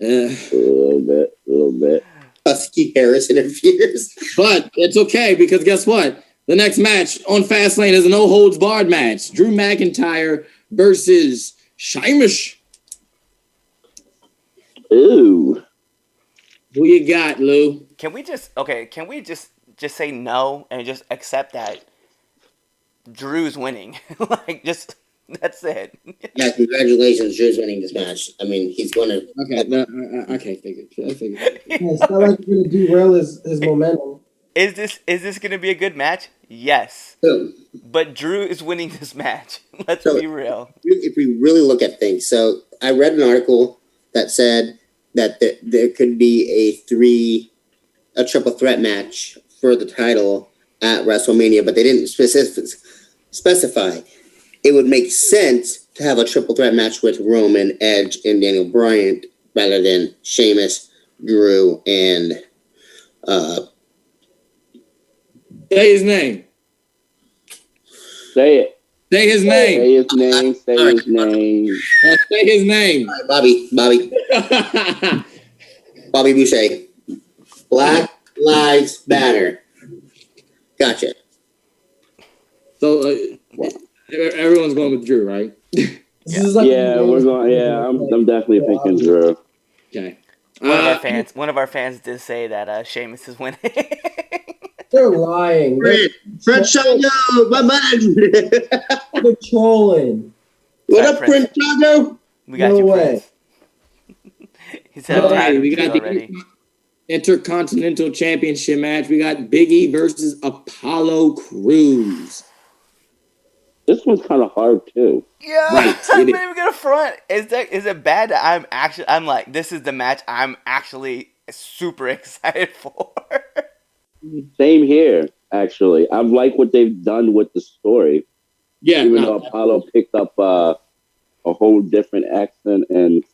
A little bit. Husky Harris interferes. But it's okay because guess what? The next match on Fastlane is a no holds barred match. Drew McIntyre versus Sheamus. Ooh. Who you got, Lou? Can we just say no and just accept that Drew's winning? Like just that's it. Yeah, congratulations, Drew's winning this match. I mean, he's going to. Okay, no, I can't figure it. I figured it. Yeah, it's not like you're gonna derail his momentum. Is this gonna be a good match? Yes. So, But Drew is winning this match. Let's So- be real. if we really look at things, so I read an article that said that there could be a triple threat match for the title at WrestleMania, but they didn't specify. It would make sense to have a triple threat match with Roman, Edge, and Daniel Bryan rather than Sheamus, Drew, and Say his name. Say it. Say his name. Say his name. Say his name. Say his name. Bobby Boucher. Black Lives Matter. Gotcha. So everyone's going with Drew, right? This is like Yeah, we're going. Yeah, I'm definitely picking Drew. Okay. One of our fans did say that Sheamus is winning. They're lying. Fred Chago, my man. They're trolling. What Sorry, up, Prince Chago? We got No you, way. Prince. He said, All "I'm right, tired we of you got already." the Intercontinental Championship match. We got Big E versus Apollo Crews. This one's kind of hard too. Yeah, Right, I'm it not even gonna front. Is it bad that I'm like, this is the match I'm actually super excited for. Same here, actually. I like what they've done with the story. Yeah, Even though Apollo picked up a whole different accent and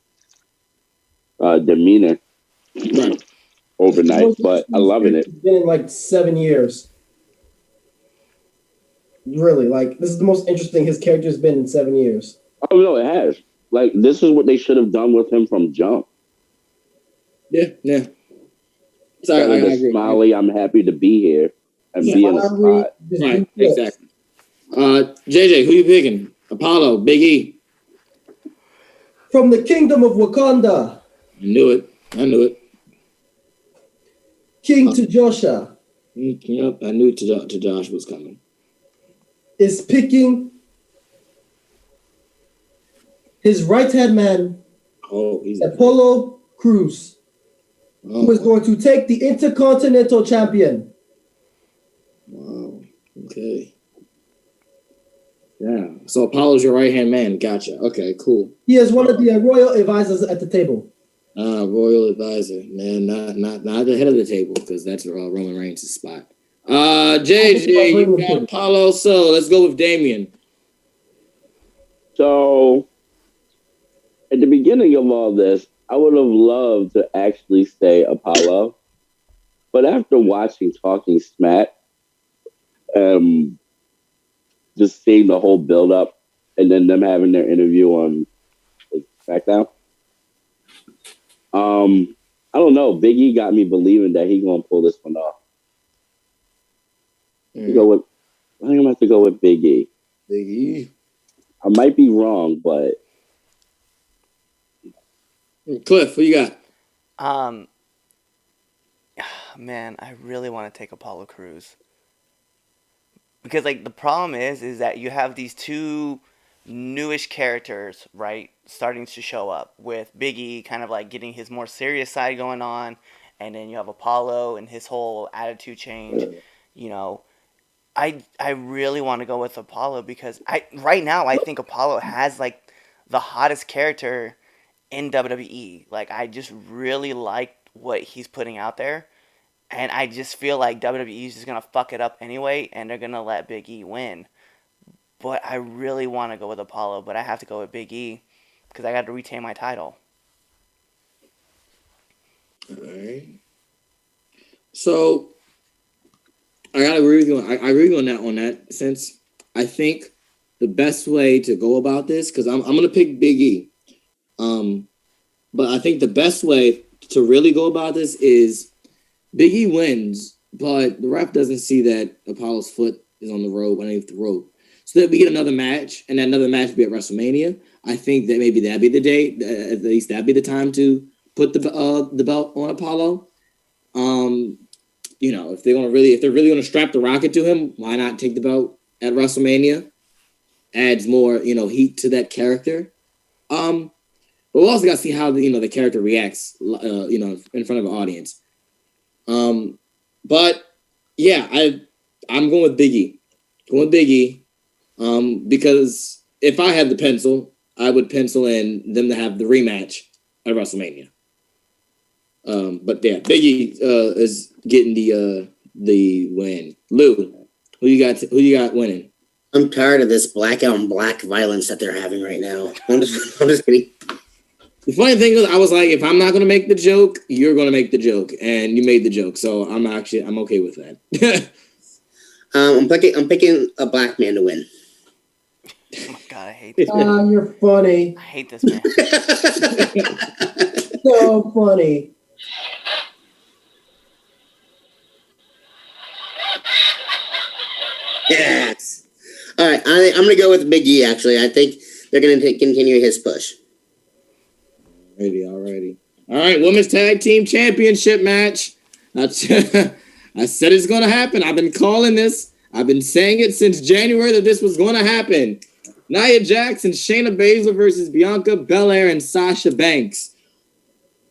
demeanor right. overnight, but I'm loving it. It's been in like 7 years. Really, like this is the most interesting his character's been in 7 years. Oh no, it has. Like this is what they should have done with him from jump. Yeah. Sorry, I Instead of the agree. Smiley, I'm happy to be here and be in the spot. Right, exactly. JJ, who you picking? Apollo, Big E. From the kingdom of Wakanda, I knew it. King Tajosha Yep, I knew to Josh was coming. is picking his right-hand man, Oh, he's Apollo Crews, who is going to take the Intercontinental Champion. Wow. Okay. Yeah. So Apollo's your right hand man. Gotcha. Okay. Cool. He is one of the royal advisors at the table. Royal advisor, man. Not the head of the table because that's Roman Reigns' spot. JJ, you got Apollo. So let's go with Damien. So at the beginning of all this, I would have loved to actually say Apollo. But after watching Talking Smack, just seeing the whole build up and then them having their interview on SmackDown, I don't know. Big E got me believing that he gonna pull this one off. I think I'm gonna have to go with Big E. Big E. I might be wrong, but Cliff, who you got? Man, I really want to take Apollo Crews because like the problem is that you have these two newish characters, right, starting to show up with Big E kind of like getting his more serious side going on, and then you have Apollo and his whole attitude change. You know, I really want to go with Apollo because right now I think Apollo has like the hottest character in WWE. Like I just really like what he's putting out there. And I just feel like WWE is just going to fuck it up anyway, and they're going to let Big E win. But I really want to go with Apollo, but I have to go with Big E because I got to retain my title. All right. So I gotta agree with you. I agree with you on that sense. I think the best way to go about this, because I'm gonna pick Big E. But I think the best way to really go about this is Big E wins, but the ref doesn't see that Apollo's foot is on the rope, underneath the rope. So that we get another match, and that another match will be at WrestleMania. I think that maybe that'd be the day, at least that'd be the time to put the belt on Apollo. You know, if they're really gonna strap the rocket to him, why not take the belt at WrestleMania? Adds more, heat to that character. But we also got to see how the character reacts, in front of an audience. But yeah, I'm going with Big E. Because if I had the pencil, I would pencil in them to have the rematch at WrestleMania. But yeah, Big E is getting the win. Lou, who you got winning? I'm tired of this black on black violence that they're having right now. I'm just kidding. The funny thing is, I was like, if I'm not gonna make the joke, you're gonna make the joke, and you made the joke, so I'm okay with that. I'm picking a black man to win. Oh my god, I hate this. You're funny. I hate this man. So funny. Yes. All right, I'm going to go with Big E, actually. I think they're going to continue his push. Alrighty. All right, Women's Tag Team Championship match. I said it's going to happen. I've been calling this. I've been saying it since January that this was going to happen. Nia Jax and Shayna Baszler versus Bianca Belair and Sasha Banks.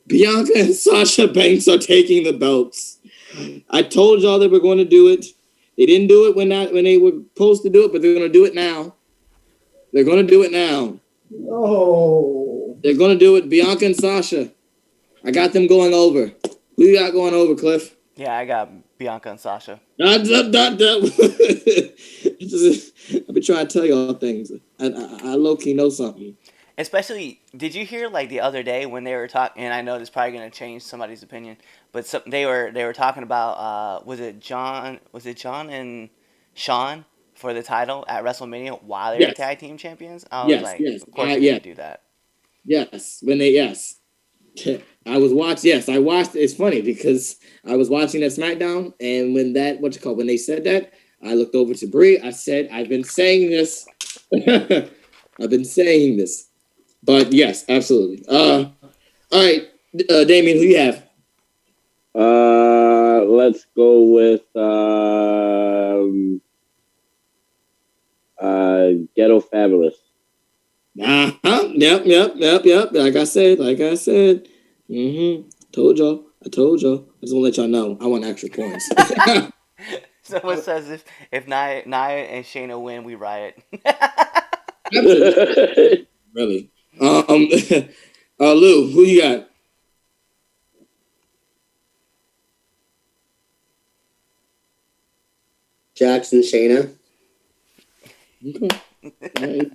Bianca and Sasha Banks are taking the belts. I told y'all they were going to do it. They didn't do it when they were supposed to do it, but they're going to do it now. They're going to do it now. Oh. They're going to do it. Bianca and Sasha. I got them going over. Who you got going over, Cliff? Yeah, I got Bianca and Sasha. I've been trying to tell y'all things. I low-key know something. Especially, did you hear like the other day when they were talking? And I know this is probably going to change somebody's opinion, but they were talking about was it John and Sean for the title at WrestleMania while they were tag team champions? I was like, of course they're going to do that. Yes, I watched. It's funny because I was watching that SmackDown, and when they said that, I looked over to Brie. I said, I've been saying this. But yes, absolutely. All right, Damien, who you have? Let's go with Ghetto Fabulous. Yep. Like I said. Told y'all. I just want to let y'all know. I want extra points. Someone says if Nia and Shayna win, we riot. Really? Lou, who you got? Jackson, Shayna. Okay. Right.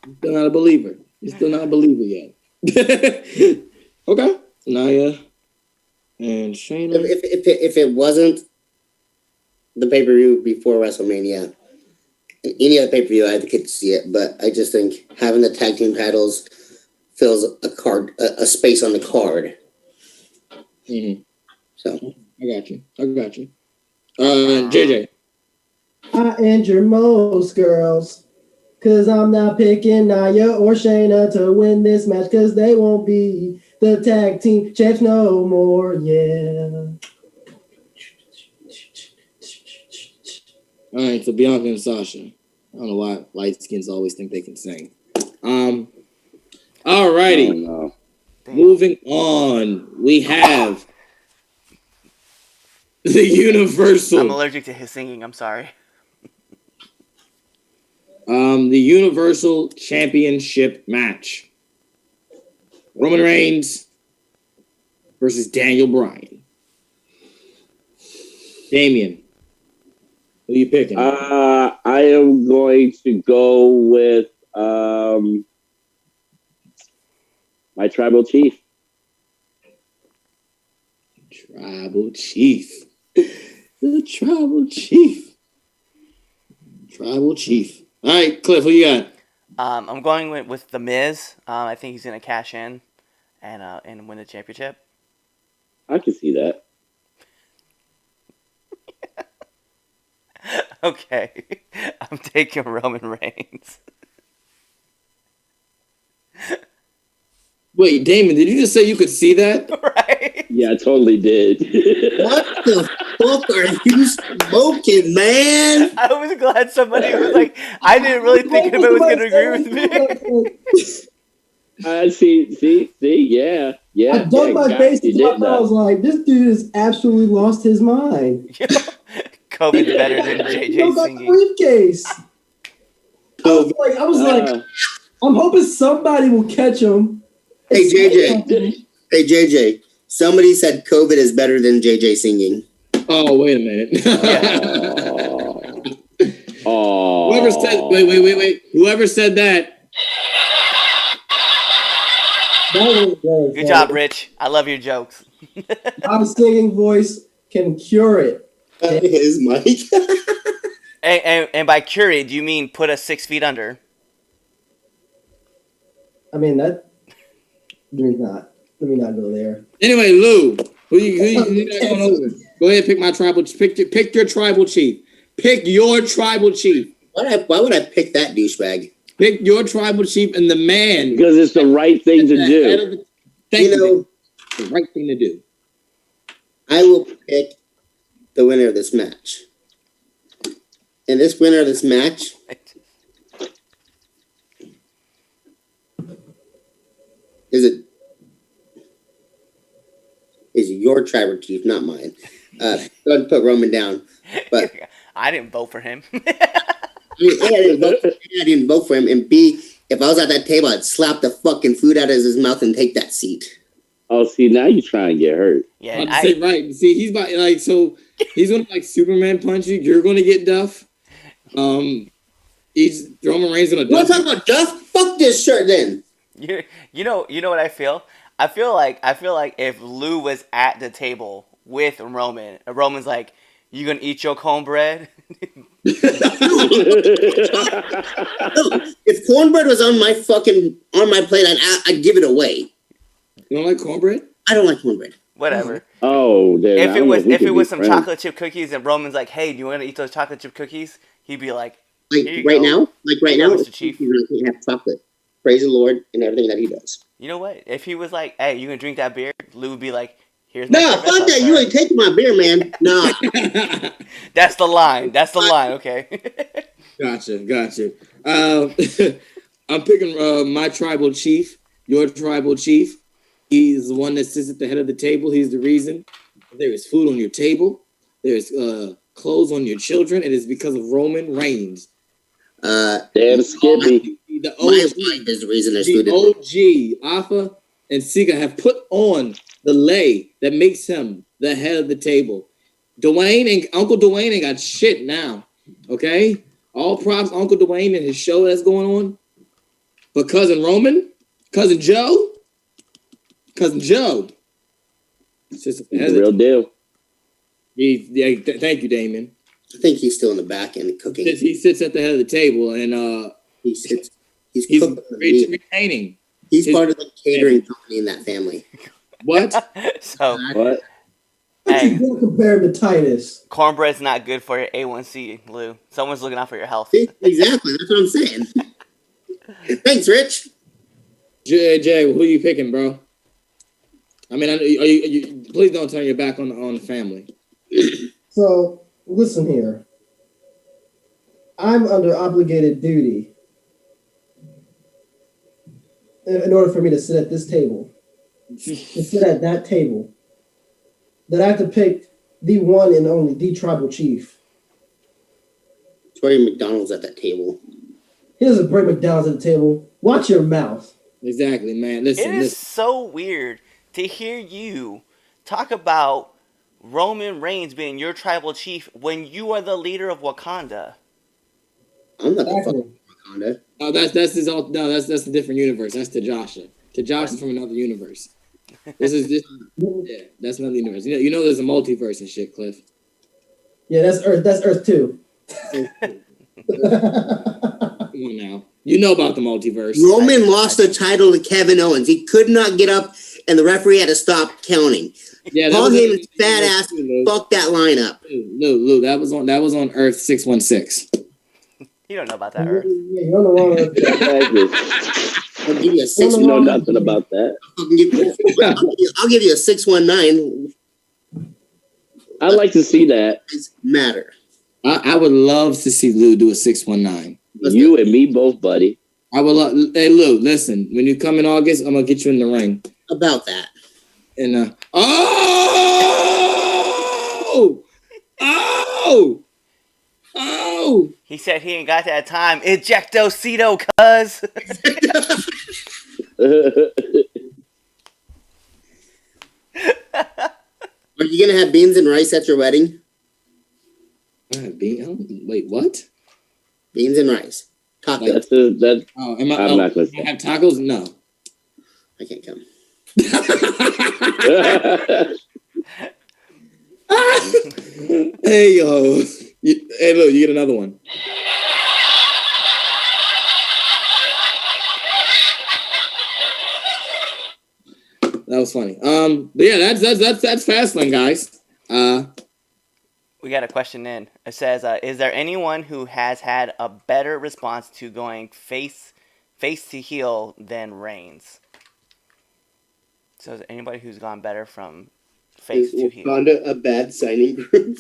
You're still not a believer. Yet. Okay. Nia and Shayna. If it wasn't the pay-per-view before WrestleMania, any other pay-per-view, I could see it. But I just think having the tag team titles fills a space on the card. Mhm. So I got you. JJ. I injure most girls. Cause I'm not picking Nia or Shayna to win this match. Cause they won't be the tag team champs no more. Yeah. All right, so Bianca and Sasha. I don't know why light skins always think they can sing. Alrighty. Oh, no. Moving on, we have the Universal. I'm allergic to his singing. I'm sorry. The Universal Championship match. Roman Reigns versus Daniel Bryan. Damien, who are you picking? I am going to go with my tribal chief. Tribal Chief. The Tribal Chief. Tribal Chief. All right, Cliff, who you got? I'm going with The Miz. I think he's gonna cash in and win the championship. I can see that. Okay, I'm taking Roman Reigns. Wait, Damon, did you just say you could see that? Right? Yeah, I totally did. what the fuck are you smoking, man? I was glad somebody was like, I didn't really think anybody was gonna agree with me. See, yeah. I ducked my face you into my did mouth. I was that. like, this dude has absolutely lost his mind. COVID's better than He JJ got the singing. briefcase. I was like, I'm hoping somebody will catch him. Hey, JJ. Somebody said COVID is better than JJ singing. Oh, wait a minute. Oh. Whoever said, wait. Whoever said that. Good job, Rich. I love your jokes. My singing voice can cure it. His mic. And by cure it, do you mean put us 6 feet under? I mean, that. Let me not go there. Anyway, Lou, who you got going over? Go ahead, pick my tribal. Pick your tribal chief. Pick your tribal chief. Why would I pick that douchebag? Pick your tribal chief and the man. Because it's the right thing to do. The right thing to do. I will pick the winner of this match. And this winner of this match is your tribal chief, not mine. Go ahead and put Roman down. But I didn't vote for him. I didn't vote for him. And B, if I was at that table, I'd slap the fucking food out of his mouth and take that seat. Oh, see, now you're trying to get hurt. Yeah, right. See, he's about so he's gonna Superman punch you. You're gonna get Duff. He's Roman Reigns gonna. You want to talk about Duff? Fuck this shirt, then. You know what I feel? I feel like if Lou was at the table with Roman, and Roman's like, "You gonna eat your cornbread?" If cornbread was on my plate, I'd give it away. You don't like cornbread? I don't like cornbread. Whatever. Oh, damn. If it was some chocolate chip cookies and Roman's like, "Hey, do you want to eat those chocolate chip cookies?" He'd be like, right now, Mr. Chief. He's not gonna have chocolate. Praise the Lord and everything that he does. You know what? If he was like, "Hey, you gonna drink that beer?" Lou would be like, "Here's my No, fuck that. You ain't taking my beer, man. No. That's the line. Okay. Gotcha. I'm picking my tribal chief. Your tribal chief. He's the one that sits at the head of the table. He's the reason there is food on your table. There's clothes on your children. It is because of Roman Reigns. Damn Skippy. The My wife is the reason there's food in OG, Alpha, and Sika have put on the lei that makes him the head of the table. Uncle Dwayne ain't got shit now. Okay? All props, Uncle Dwayne and his show that's going on. But Cousin Joe. It's just The real deal. Thank you, Damon. I think he's still in the back end cooking. He sits at the head of the table and He's he's cooking the meat. retaining. He's part of the catering company in that family. What? So, What? What you hey, doing compared to Titus? cornbread's not good for your A1C, Lou. Someone's looking out for your health. See? Exactly. That's what I'm saying. Thanks, Rich. Jay, who you picking, bro? I mean, are you please don't turn your back on the family. So listen here. I'm under obligated duty in order for me to sit at this table, to sit at that table, that I have to pick the one and only, the tribal chief. Troy McDonald's at that table. He doesn't bring McDonald's at the table. Watch your mouth. Exactly, man. It Listen, is so weird to hear you talk about Roman Reigns being your tribal chief when you are the leader of Wakanda. I'm not the Exactly. fucking Wakanda. Oh, that's a different universe. That's Tajasha. Tajasha is from another universe. This. Yeah, that's another universe. You know, there's a multiverse and shit, Cliff. Yeah, that's Earth. That's Earth 2. Come on now. You know about the multiverse. Roman lost the title to Kevin Owens. He could not get up, and the referee had to stop counting. Yeah, Paul was Heyman's fat ass fucked that lineup. Lou, that was on Earth 616. You don't know about that, Earth. Yeah, you're on the wrong Earth. I'll give you a six. You know nothing about that. I'll give you a 619. I'd like to see that. Matter. I would love to see Lou do a 619. You and me both, buddy. I would love. Hey Lou, listen. When you come in August, I'm gonna get you in the ring. About that. And oh. He said he ain't got that time. Ejectocito, cuz. Are you gonna have beans and rice at your wedding? Wait, what? Beans and rice. Tacos. That's Oh, I'm not gonna I have tacos? No. I can't come. Hey yo, hey look, you get another one. That was funny. But yeah, that's Fastlane, guys. We got a question in. It says, is there anyone who has had a better response to going face to heel than Reigns? So is there anybody who's gone better from face to heel? Wakanda a bad signing group?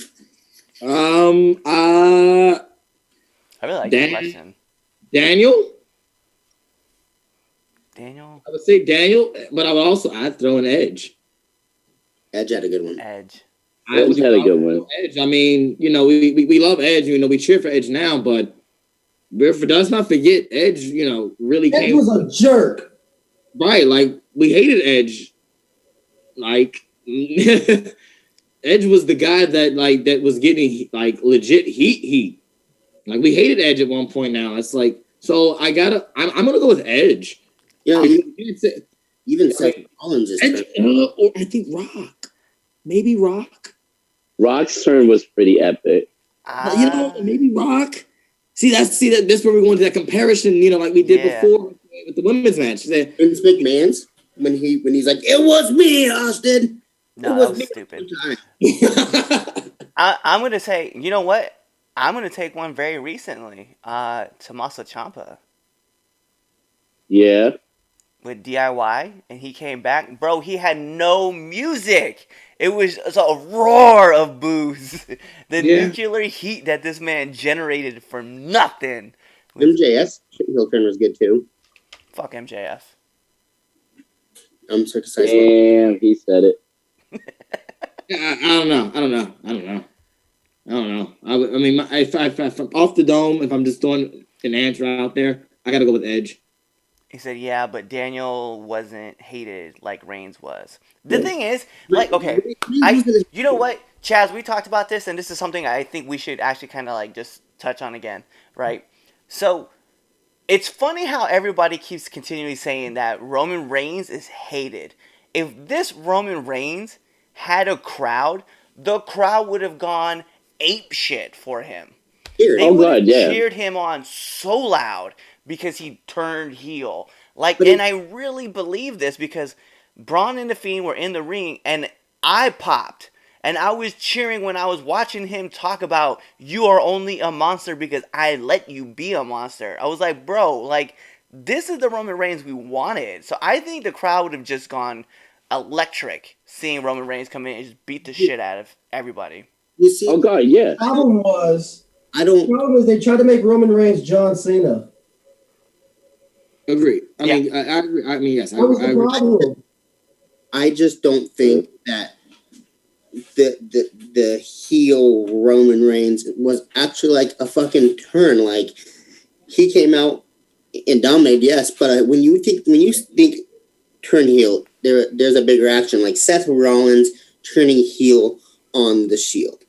I really like this question. Daniel? Daniel? I would say Daniel, but I'd throw an Edge. Edge had a good one. Edge. Edge had a good one. Edge. I mean, you know, we love Edge. You know, we cheer for Edge now, but let's not forget Edge. You know, really Edge was a jerk. Right, like we hated Edge. Like Edge was the guy that was getting like legit heat. Like we hated Edge at one point. Now it's like, so I'm gonna go with Edge. Yeah, even Seth Rollins is Edge, or I think Rock, maybe Rock. Rock's turn was pretty epic. You know, maybe Rock. See that's where we're going to that comparison. You know, like we did before with the women's match. Vince McMahon's when he's like, "It was me, Austin." No, that was stupid. I'm gonna say, you know what? I'm gonna take one very recently. Tommaso Ciampa. Yeah. With DIY, and he came back. Bro, he had no music. It was a roar of boos. The nuclear heat that this man generated from nothing. MJF heel turn was good too. Fuck MJF. I'm circumcised. Damn, he said it. I don't know. I mean, if off the dome, if I'm just throwing an answer out there, I got to go with Edge. He said, yeah, but Daniel wasn't hated like Reigns was. The thing is, like, okay, you know what, Chaz, we talked about this, and this is something I think we should actually kind of like just touch on again, right? So, it's funny how everybody keeps continually saying that Roman Reigns is hated. If this Roman Reigns had a crowd, the crowd would have gone ape shit for him. They would have cheered him on so loud because he turned heel. Like, and I really believe this because Braun and The Fiend were in the ring, and I popped. And I was cheering when I was watching him talk about, you are only a monster because I let you be a monster. I was like, bro, like, this is the Roman Reigns we wanted. So I think the crowd would have just gone electric seeing Roman Reigns come in and just beat the shit out of everybody. You see, Oh God, yeah. The problem was they tried to make Roman Reigns John Cena. Agree. I Yeah. mean, I agree. I mean, yes. What was the problem? I just don't think that the heel Roman Reigns was actually like a fucking turn. Like he came out and dominated, yes, but when you think turn heel, there's a bigger action. Like Seth Rollins turning heel on the Shield.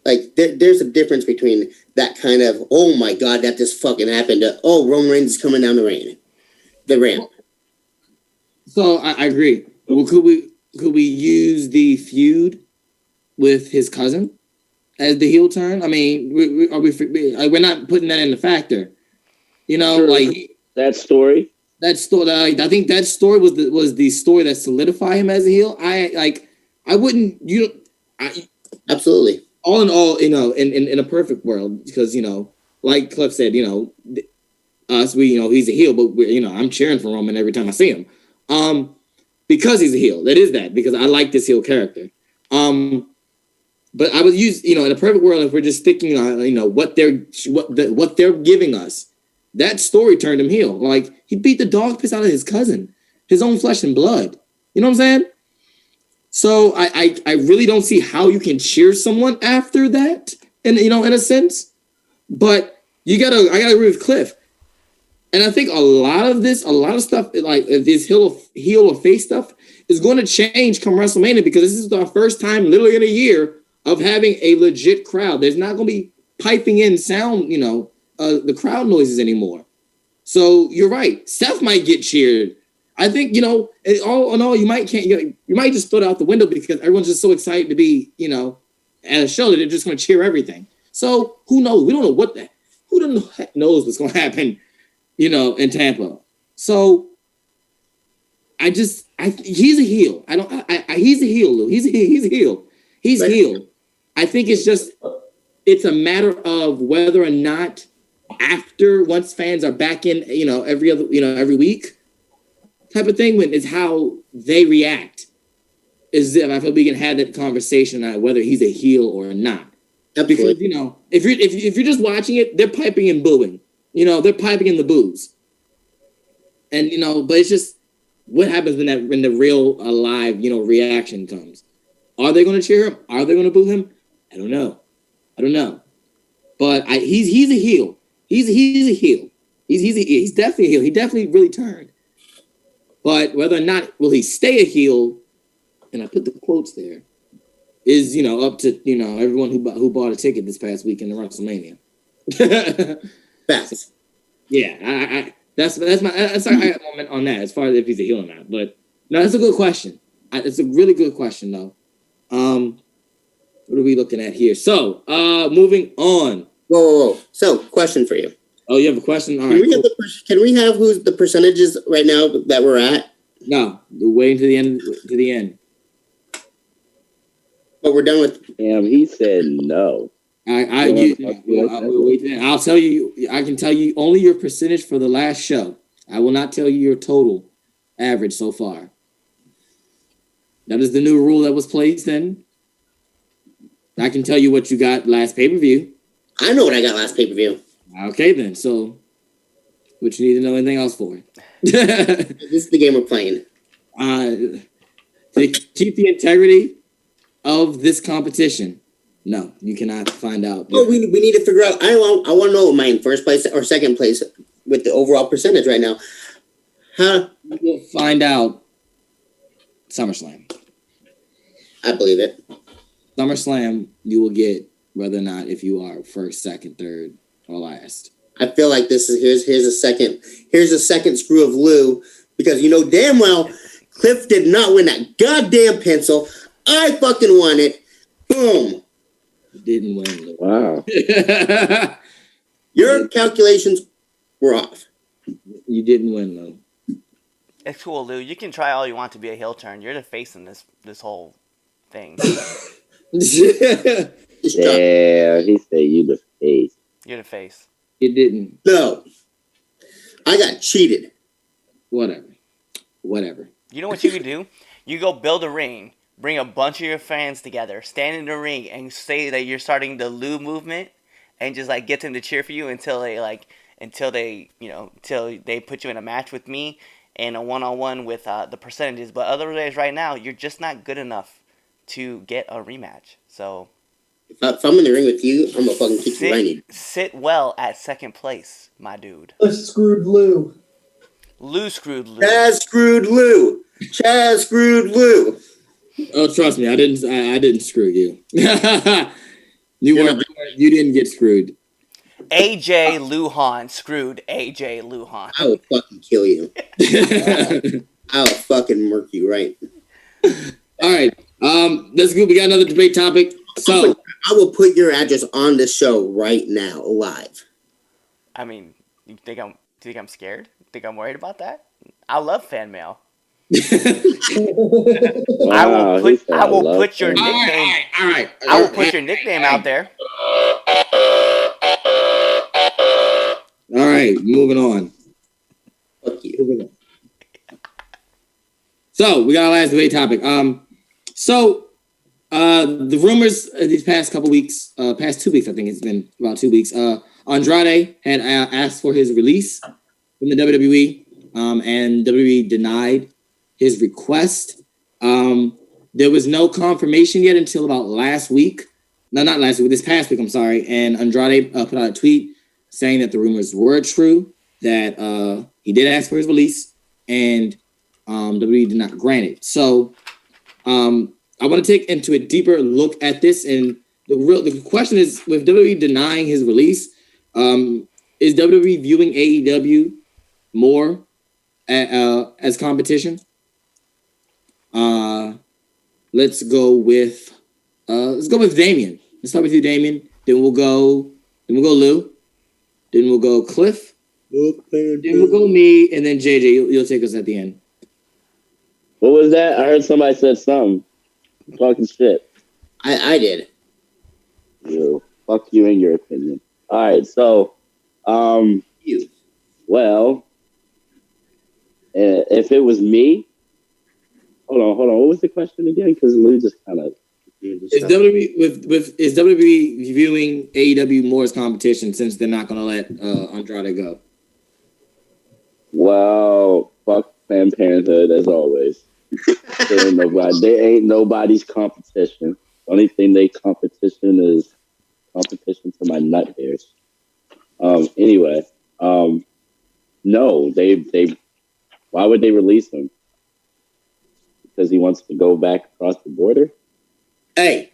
Like there's a difference between that kind of, oh my god, that just fucking happened, to, oh, Roman Reigns is coming down the ramp. So I agree. Well, could we use the feud with his cousin as the heel turn? I mean, we're not putting that in the factor. You know, Sure. like That story. that story. I think that story was the story that solidified him as a heel. I wouldn't. Absolutely. All in all, you know, in a perfect world, because, you know, like Cliff said, you know, he's a heel, but I'm cheering for Roman every time I see him, because he's a heel. That is that, because I like this heel character. But I would use, in a perfect world, if we're just sticking on, what they're giving us, that story turned him heel. Like, he beat the dog piss out of his cousin, his own flesh and blood. You know what I'm saying? So I really don't see how you can cheer someone after that, in a sense. But I gotta agree with Cliff. And I think a lot of stuff, like this heel or face stuff, is going to change come WrestleMania, because this is our first time literally in a year of having a legit crowd. There's not going to be piping in sound, the crowd noises anymore. So you're right. Seth might get cheered. I think, all in all, you might just throw it out the window because everyone's just so excited to be, at a show that they're just going to cheer everything. So who knows? We don't know who the heck knows what's going to happen, in Tampa. So he's a heel. He's a heel, Lou. He's a heel. He's Right. heel. I think it's a matter of whether or not once fans are back in, every week, type of thing, when it's how they react. Is if I feel we can have that conversation on whether he's a heel or not. Absolutely. Because if you're just watching it, they're piping and booing. They're piping in the boos. And but it's just what happens when the real alive reaction comes. Are they going to cheer him? Are they going to boo him? I don't know. But he's a heel. He's a heel. He's definitely a heel. He definitely really turned. But whether or not will he stay a heel, and I put the quotes there, is up to everyone who bought a ticket this past weekend to WrestleMania. Facts. Yeah, that's our moment on that, as far as if he's a heel or not. But no, that's a good question. It's a really good question though. What are we looking at here? So, moving on. Whoa. So, question for you. Oh, you have a question? All Can right. can we have who's the percentages right now that we're at? No, we're waiting to the end. But we're done with. Damn, he said no. We'll wait to the end. I'll tell you. I can tell you only your percentage for the last show. I will not tell you your total average so far. That is the new rule that was placed in. I can tell you what you got last pay-per-view. I know what I got last pay-per-view. Okay, then. So, what you need to know anything else for? This is the game we're playing. To keep the integrity of this competition, no, you cannot find out. Oh, we need to figure out. I want to know mine first place or second place with the overall percentage right now. Huh? We'll find out SummerSlam. I believe it. SummerSlam, you will get whether or not if you are first, second, third, or last. I feel like this is here's a second screw of Lou, because damn well Cliff did not win that goddamn pencil. I fucking won it. Boom. Didn't win. Wow. Your calculations were off. You didn't win, though. It's cool, Lou. You can try all you want to be a heel turn. You're the face in this whole thing. Just drop. Yeah, he said you the face. You're the face. It didn't. No. I got cheated. Whatever. You know what you could do? You go build a ring, bring a bunch of your fans together, stand in the ring, and say that you're starting the Lou movement, and just like get them to cheer for you until they put you in a match with me and a one-on-one with the percentages. But otherwise, right now, you're just not good enough to get a rematch. So If I'm in the ring with you, I'm gonna fucking kick you right in. sit well at second place, my dude. Screwed Lou. Lou screwed Lou. Chaz screwed Lou. Chaz screwed Lou. Oh, trust me, I didn't screw you. You didn't get screwed. AJ Lujan screwed AJ Lujan. I will fucking kill you. I'll fucking murk you right. All right. Let's go. We got another debate topic. So I will put your address on the show right now, live. I mean, you think I'm scared? Think I'm worried about that? I love fan mail. Wow, he said, I will love put your him. nickname. all right. I will put your nickname out there. All right, moving on. Fuck you. So we got our last debate topic. The rumors these past couple weeks, past 2 weeks, I think it's been about 2 weeks. Andrade had asked for his release from the WWE, and WWE denied his request. There was no confirmation yet until about last week. No, not last week. This past week, I'm sorry. And Andrade put out a tweet saying that the rumors were true, that he did ask for his release, and WWE did not grant it. So I want to take into a deeper look at this. And the question is, with WWE denying his release, is WWE viewing AEW more as competition? Let's go with Damien. Let's start with you, Damien. Then we'll go Lou. Then we'll go Cliff. Then we'll go me, and then JJ. You'll take us at the end. What was that? I heard somebody said something. Talking shit. I did. You. Fuck you and your opinion. All right, so, You. well, if it was me, hold on. What was the question again? Because Lou just kind of. Is WWE viewing AEW more as competition since they're not going to let Andrade go? Well, fuck Planned Parenthood as always. They ain't nobody's competition. Only thing they competition is competition to my nut hairs. Anyway, no, they. Why would they release him? Because he wants to go back across the border. Hey.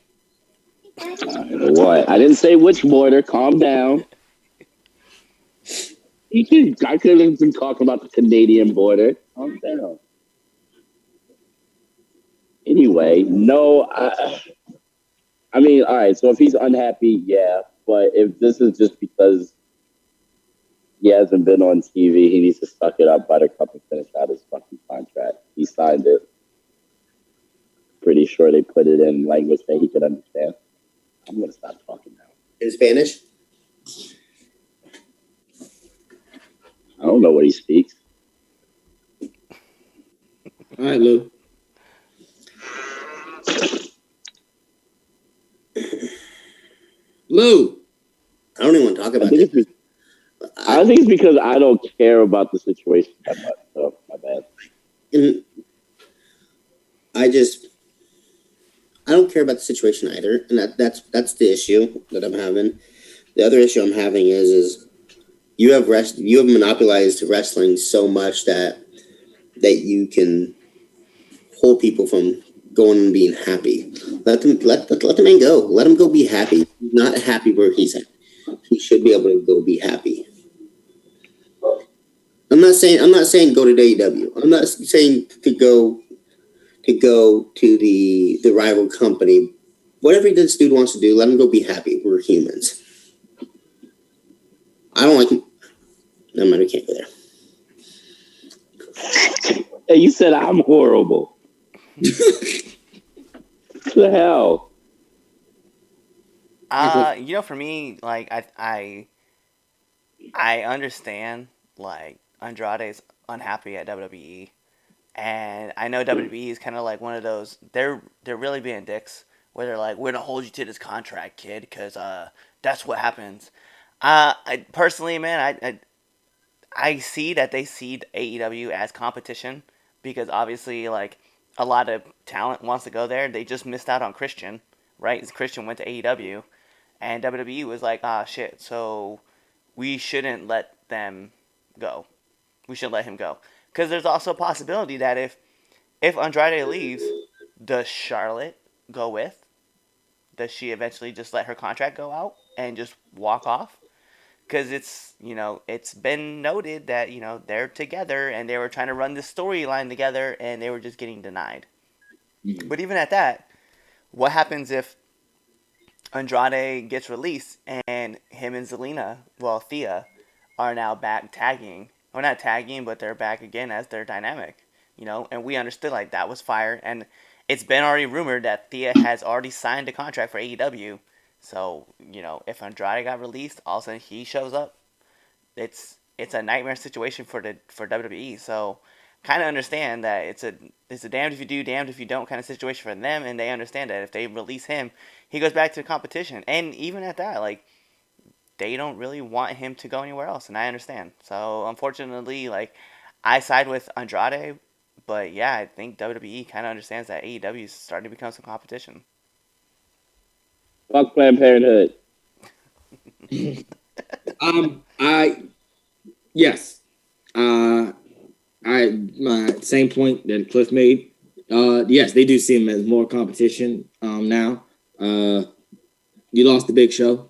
What? I didn't say which border. Calm down. I could have been talking about the Canadian border. Calm down. Anyway, no. I mean, all right. So if he's unhappy, yeah. But if this is just because he hasn't been on TV, he needs to suck it up, Buttercup, and finish out his fucking contract. He signed it. Pretty sure they put it in language that he could understand. I'm gonna stop talking now. In Spanish? I don't know what he speaks. All right, Lou. Lou. I don't even want to talk I about think, this. it's because I don't care about the situation that much. So my bad. And I don't care about the situation either, and that's the issue that I'm having. The other issue I'm having is you have monopolized wrestling so much that you can hold people from going and being happy. Let the man go. Let him go be happy. He's not happy where he's at. He should be able to go be happy. I'm not saying go to AEW. I'm not saying to go to the rival company. Whatever this dude wants to do, let him go be happy. We're humans. I don't like him. No matter, we can't go there. Hey, you said I'm horrible. What the hell? For me, like I understand like Andrade's unhappy at WWE, and I know WWE is kind of like one of those. They're really being dicks. Where they're like, we're gonna hold you to this contract, kid, because that's what happens. I personally, man, I see that they see AEW as competition because obviously, like a lot of talent wants to go there. They just missed out on Christian, right? Christian went to AEW, and WWE was like, ah, shit. So we shouldn't let them go. We should let him go because there's also a possibility that if Andrade leaves, does Charlotte go with? Does she eventually just let her contract go out and just walk off? Because it's been noted that they're together and they were trying to run this storyline together and they were just getting denied. Mm-hmm. But even at that, what happens if Andrade gets released and him and Thea, are now back tagging? Or not tagging, but they're back again as their dynamic. And we understood like that was fire. And it's been already rumored that Thea has already signed a contract for AEW. So, if Andrade got released, all of a sudden he shows up. It's a nightmare situation for WWE. So, kind of understand that it's a damned if you do, damned if you don't kind of situation for them, and they understand that if they release him, he goes back to the competition. And even at that, like they don't really want him to go anywhere else, and I understand. So, unfortunately, like I side with Andrade, but yeah, I think WWE kind of understands that AEW is starting to become some competition. Fuck Planned Parenthood. Yes. My same point that Cliff made. Yes, they do see him as more competition now. You lost the Big Show.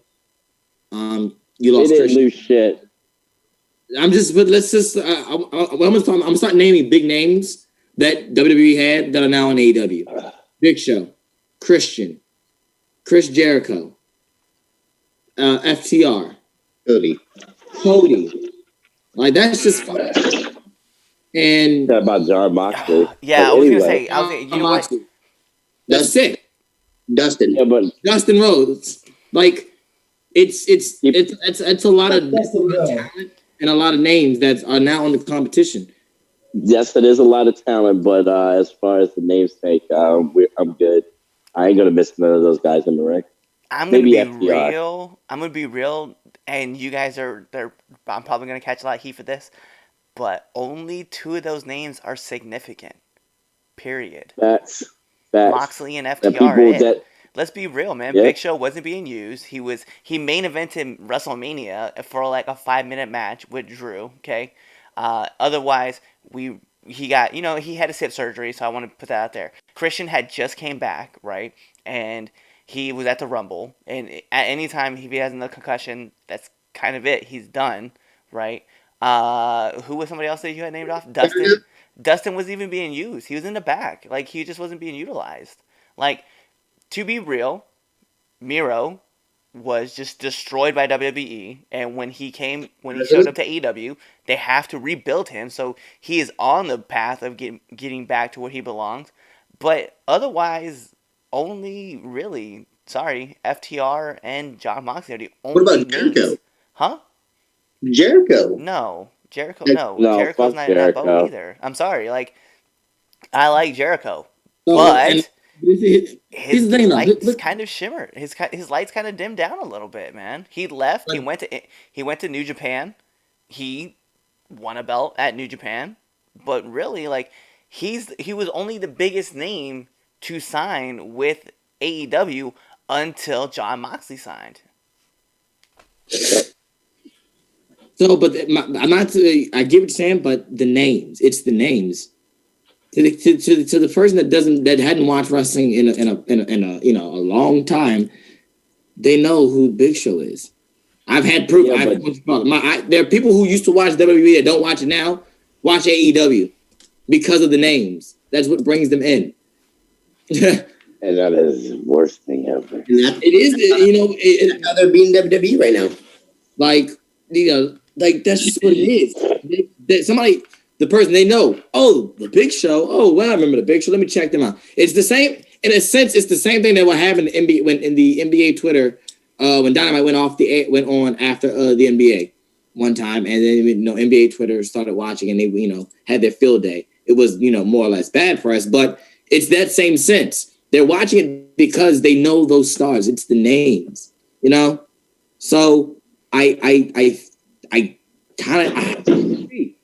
You lost. They didn't lose shit. I'm gonna start naming big names that WWE had that are now in AEW. Big Show, Christian, Chris Jericho, FTR, Cody. Like that's just fun. And that about John Moxley. Yeah, I was gonna say, you know what? That's it. Dustin. Yeah, but Dustin Rhodes. Like it's a lot of talent and a lot of names that are now in the competition. Yes, it is a lot of talent, but as far as the names take, I'm good. I ain't gonna miss none of those guys in the ring. I'm gonna be real, and you guys I'm probably gonna catch a lot of heat for this, but only 2 of those names are significant. Period. That's Moxley and FTR. Let's be real, man. Yeah. Big Show wasn't being used. He main evented WrestleMania for like a 5-minute match with Drew. Okay. Otherwise, he got he had his hip surgery, so I want to put that out there. Christian had just came back, right, and he was at the Rumble, and at any time if he has another concussion, that's kind of it. He's done, right? Who was somebody else that you had named off? Dustin. Dustin wasn't even being used. He was in the back, like he just wasn't being utilized. Like, to be real, Miro was just destroyed by WWE, and when he showed up to AEW, they have to rebuild him, so he is on the path of getting back to where he belongs. But otherwise, only really, FTR and John Moxley are the only. What about Jericho? Names. Huh? Jericho. No. Jericho's not in that boat either. I'm sorry, like I like Jericho, but his lights kind of shimmered. His lights kind of dimmed down a little bit, man. He left. He went to New Japan. He won a belt at New Japan, but really, like he was only the biggest name to sign with AEW until John Moxley signed. So, but I'm not. I get what you're saying, but the names. It's the names. To the person that hadn't watched wrestling in a long time, they know who Big Show is. I've had proof. There are people who used to watch WWE that don't watch it now. Watch AEW because of the names. That's what brings them in. And that is the worst thing ever. It is. How they're being WWE right now. Like that's just what it is. the person they know. Oh, the Big Show. Oh, well, I remember the Big Show. Let me check them out. It's the same in a sense. It's the same thing that will happen in the NBA when in the NBA Twitter when Dynamite went on after the NBA one time, and then NBA Twitter started watching and they had their field day. It was more or less bad press, but it's that same sense. They're watching it because they know those stars. It's the names, So I kind of have to agree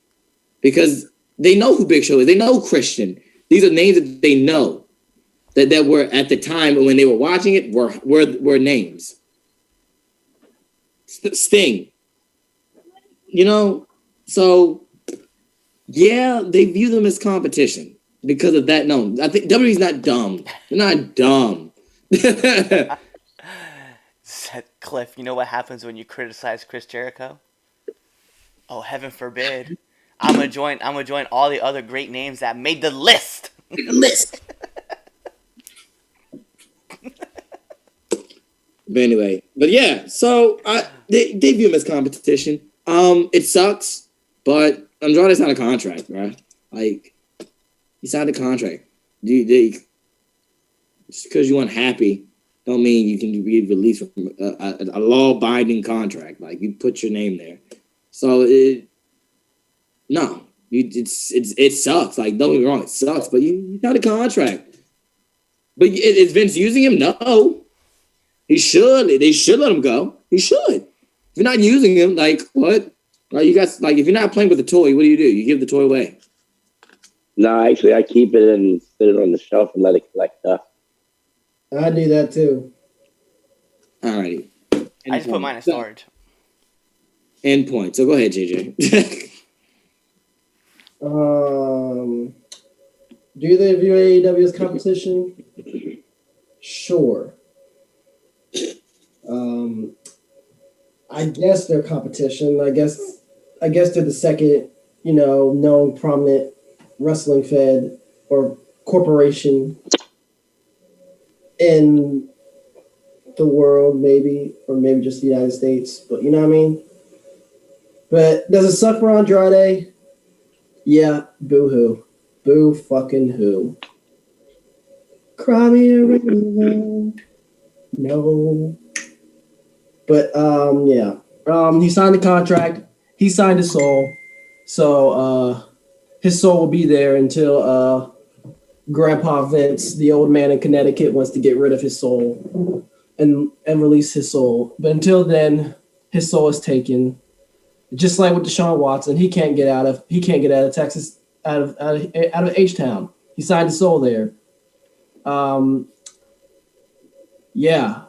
because they know who Big Show is. They know Christian. These are names that they know that were at the time when they were watching it were names. Sting, so yeah, they view them as competition because of that. No, I think WWE's not dumb. They're not dumb. Said Cliff, you know what happens when you criticize Chris Jericho? Oh, heaven forbid. I'm gonna join all the other great names that made the list. But anyway, so they view him as competition. It sucks, but Andrade signed a contract, bro. Like, he signed a contract. Just because you're unhappy, don't mean you can be released from a law-binding contract. Like, you put your name there. So it sucks. Like, don't get me wrong, it sucks. But you got a contract. But is Vince using him? No. He should. They should let him go. He should. If you're not using him, like what? Like you guys, like if you're not playing with the toy, what do? You give the toy away. No, actually, I keep it and sit it on the shelf and let it collect dust. I do that too. Alrighty. I just put mine in storage. End point. So go ahead, JJ. Do they view AEW as competition? Sure. I guess they're competition. I guess they're the second, known prominent wrestling fed or corporation in the world, maybe, or maybe just the United States. But you know what I mean? But does it suck for Andrade? Yeah, boo-hoo. Boo fucking who. Cry me a river. No. But he signed the contract. He signed his soul. So his soul will be there until Grandpa Vince, the old man in Connecticut, wants to get rid of his soul and release his soul. But until then, his soul is taken. Just like with Deshaun Watson, he can't get out of Texas, out of H-Town. He signed his soul there. Yeah.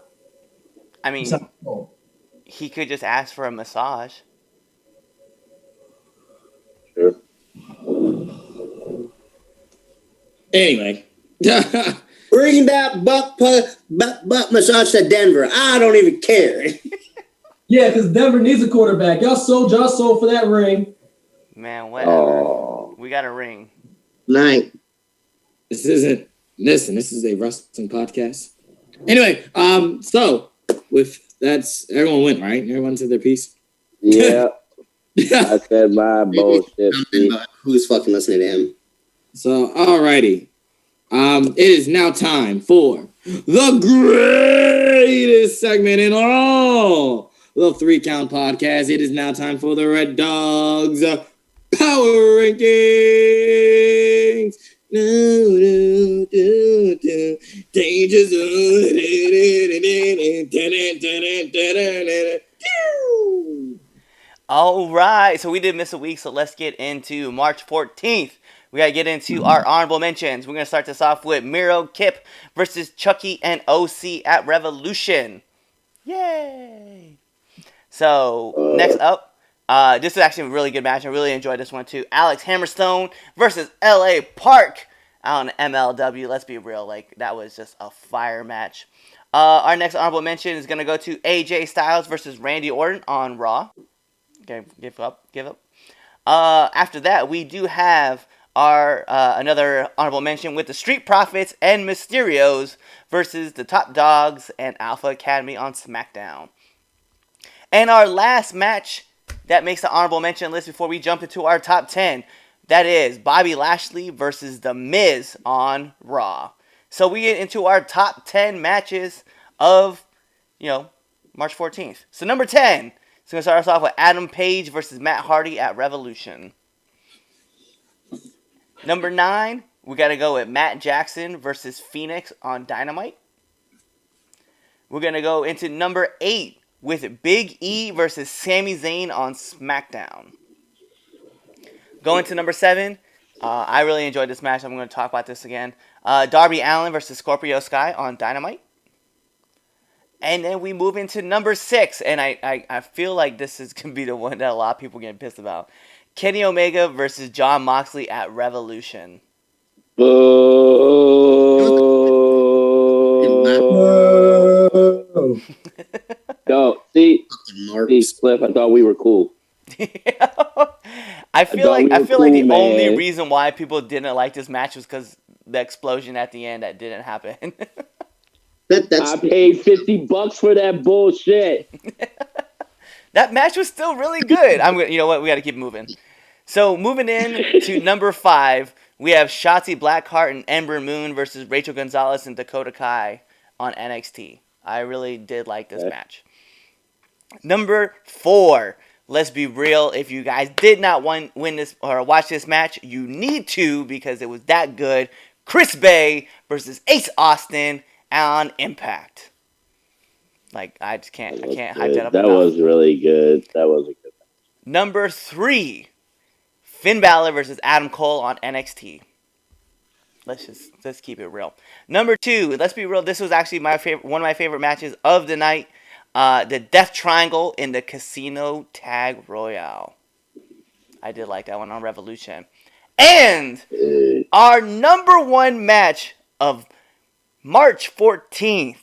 I mean, he could just ask for a massage. Sure. Anyway. Bring that butt massage to Denver. I don't even care. Yeah, because Denver needs a quarterback. Y'all sold for that ring. Man, whatever. Oh. We got a ring. Night. This is a wrestling podcast. Anyway, so with that's everyone went, right? Everyone said their piece. Yeah. I said my bullshit. Who's fucking listening to him? So, alrighty. It is now time for the greatest segment in all the 3 Count podcast. It is now time for the Red Dogs Power Rankings. Danger Zone. All right, so we did miss a week, so let's get into March 14th. We got to get into our honorable mentions. We're going to start this off with Miro Kip versus Chucky and OC at Revolution. Yay! So, next up, this is actually a really good match. I really enjoyed this one too. Alex Hammerstone versus LA Park on MLW. Let's be real, like that was just a fire match. Our next honorable mention is going to go to AJ Styles versus Randy Orton on Raw. Okay, give up. After that, we do have our another honorable mention with the Street Profits and Mysterios versus the Top Dogs and Alpha Academy on SmackDown. And our last match that makes the honorable mention list before we jump into our top 10, That is Bobby Lashley versus The Miz on Raw. So we get into our top 10 matches of, March 14th. So number 10, it's going to start us off with Adam Page versus Matt Hardy at Revolution. Number 9, we got to go with Matt Jackson versus Phoenix on Dynamite. We're going to go into number 8 with Big E versus Sami Zayn on SmackDown. Going to number 7, I really enjoyed this match. I'm going to talk about this again. Darby Allin versus Scorpio Sky on Dynamite. And then we move into number 6, and I feel like this is going to be the one that a lot of people get pissed about. Kenny Omega versus Jon Moxley at Revolution. Yo, see, Cliff, I thought we were cool. I feel like the only reason why people didn't like this match was because the explosion at the end that didn't happen. I paid $50 for that bullshit. That match was still really good. You know what? We got to keep moving. So moving in to number 5, we have Shotzi Blackheart and Ember Moon versus Rachel Gonzalez and Dakota Kai on NXT. I really did like this match. Number 4, let's be real. If you guys did not win this or watch this match, you need to because it was that good. Chris Bay versus Ace Austin on Impact. Like I can't hype that up. That was really good. That was a good match. Number 3, Finn Balor versus Adam Cole on NXT. Let's keep it real. Number 2, let's be real. This was actually one of my favorite matches of the night. The Death Triangle in the Casino Tag Royale. I did like that one on Revolution. And our number 1 match of March 14th.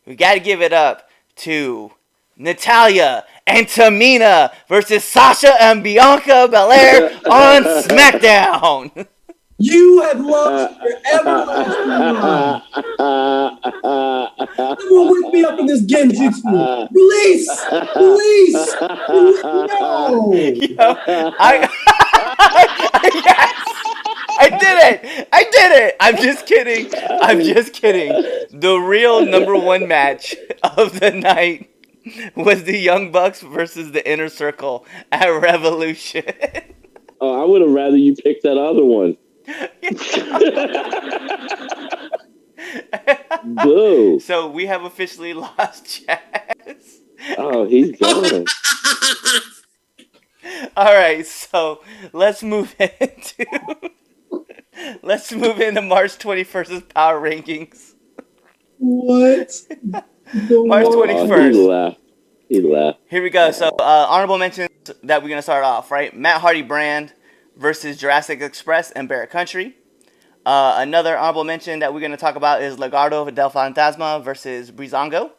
We got to give it up to Natalya and Tamina versus Sasha and Bianca Belair on SmackDown. You have lost your everlasting mind. Everyone wake me up in this Genjutsu. Release! Release! No! Yo, I did it! I'm just kidding. The real number 1 match of the night was the Young Bucks versus the Inner Circle at Revolution. Oh, I would have rather you pick that other one. Boo. So we have officially lost Chaz. Oh, he's gone. All right, so let's move into March 21st's Power Rankings. What? March 21st. He laughed. Here we go. So honorable mentions that we're gonna start off, right? Matt Hardy Brand versus Jurassic Express and Barrett Country. Another honorable mention that we're going to talk about is Legado del Fantasma versus Breezango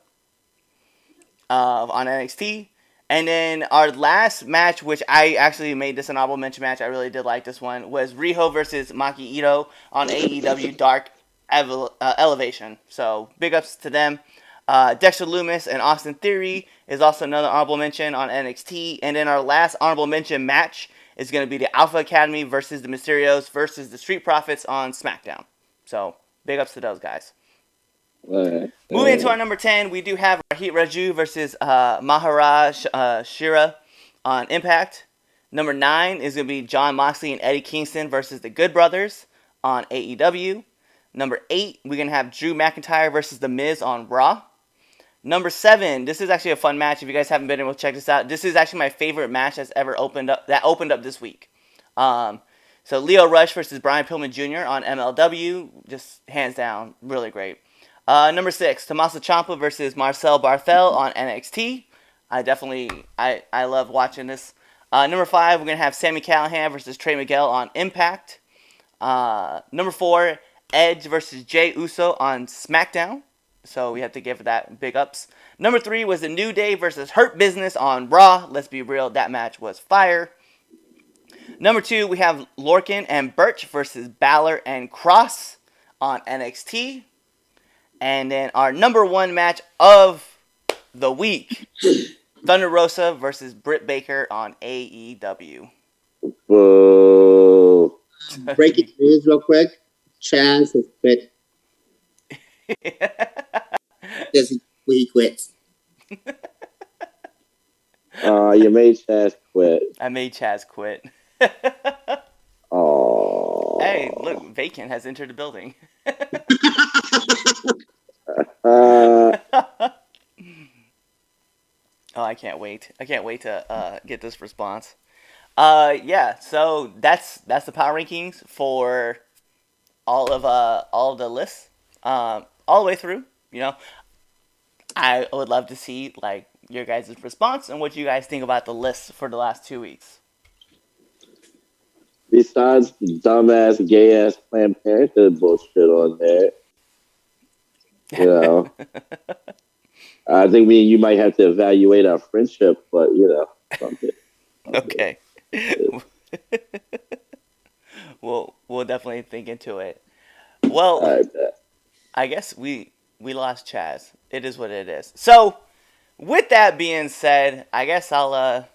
on NXT. And then our last match, which I actually made this an honorable mention match, I really did like this one, was Riho versus Maki Ito on AEW Dark Elevation. So big ups to them. Dexter Lumis and Austin Theory is also another honorable mention on NXT. And then our last honorable mention match is going to be the Alpha Academy versus the Mysterios versus the Street Profits on SmackDown. So, big ups to those guys. Moving into our number 10, we do have Rahit Raju versus Maharaj Shira on Impact. Number 9 is going to be Jon Moxley and Eddie Kingston versus the Good Brothers on AEW. Number 8, we're going to have Drew McIntyre versus The Miz on Raw. Number 7, this is actually a fun match. If you guys haven't been able to check this out, this is actually my favorite match that's ever opened up this week. So Leo Rush versus Brian Pillman Jr. on MLW, just hands down, really great. Number 6, Tommaso Ciampa versus Marcel Barthel on NXT. I love watching this. Number 5, we're going to have Sami Callihan versus Trey Miguel on Impact. Number 4, Edge versus Jey Uso on SmackDown. So we have to give that big ups. Number 3 was the New Day versus Hurt Business on Raw. Let's be real, that match was fire. Number 2, we have Lorcan and Birch versus Balor and Cross on NXT. And then our number 1 match of the week, Thunder Rosa versus Britt Baker on AEW. Boo. Breaking news, real quick. Chaz has quit. He quits. You made Chaz quit. I made Chaz quit. Oh. Hey, look, Vacant has entered the building. Oh, I can't wait. I can't wait to get this response. Yeah, so that's the power rankings for all of the lists. All the way through. You know, I would love to see like your guys' response and what you guys think about the lists for the last 2 weeks. Besides the dumbass, gay ass Planned Parenthood bullshit on there, you know, I think me and you might have to evaluate our friendship, but you know, something. Okay. We'll definitely think into it. Well, I bet. I guess we lost Chaz. It is what it is. So, with that being said, I guess I'll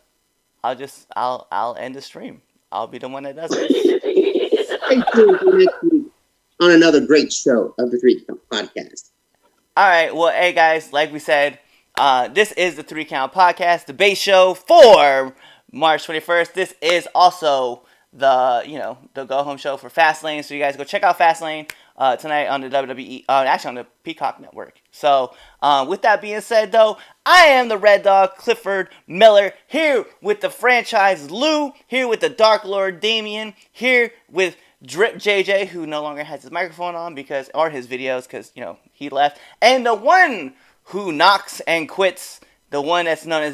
end the stream. I'll be the one that does it. Stay tuned for next week on another great show of the 3 Count Podcast. All right. Well, hey guys, like we said, this is the 3 Count Podcast, the base show for March 21st. This is also the go home show for Fastlane. So you guys go check out Fastlane tonight on the WWE, actually on the Peacock Network. So with that being said, though, I am the Red Dog, Clifford Miller, here with the franchise Lou, here with the Dark Lord Damien, here with Drip JJ, who no longer has his microphone on or his videos because he left, and the one who knocks and quits, the one that's known as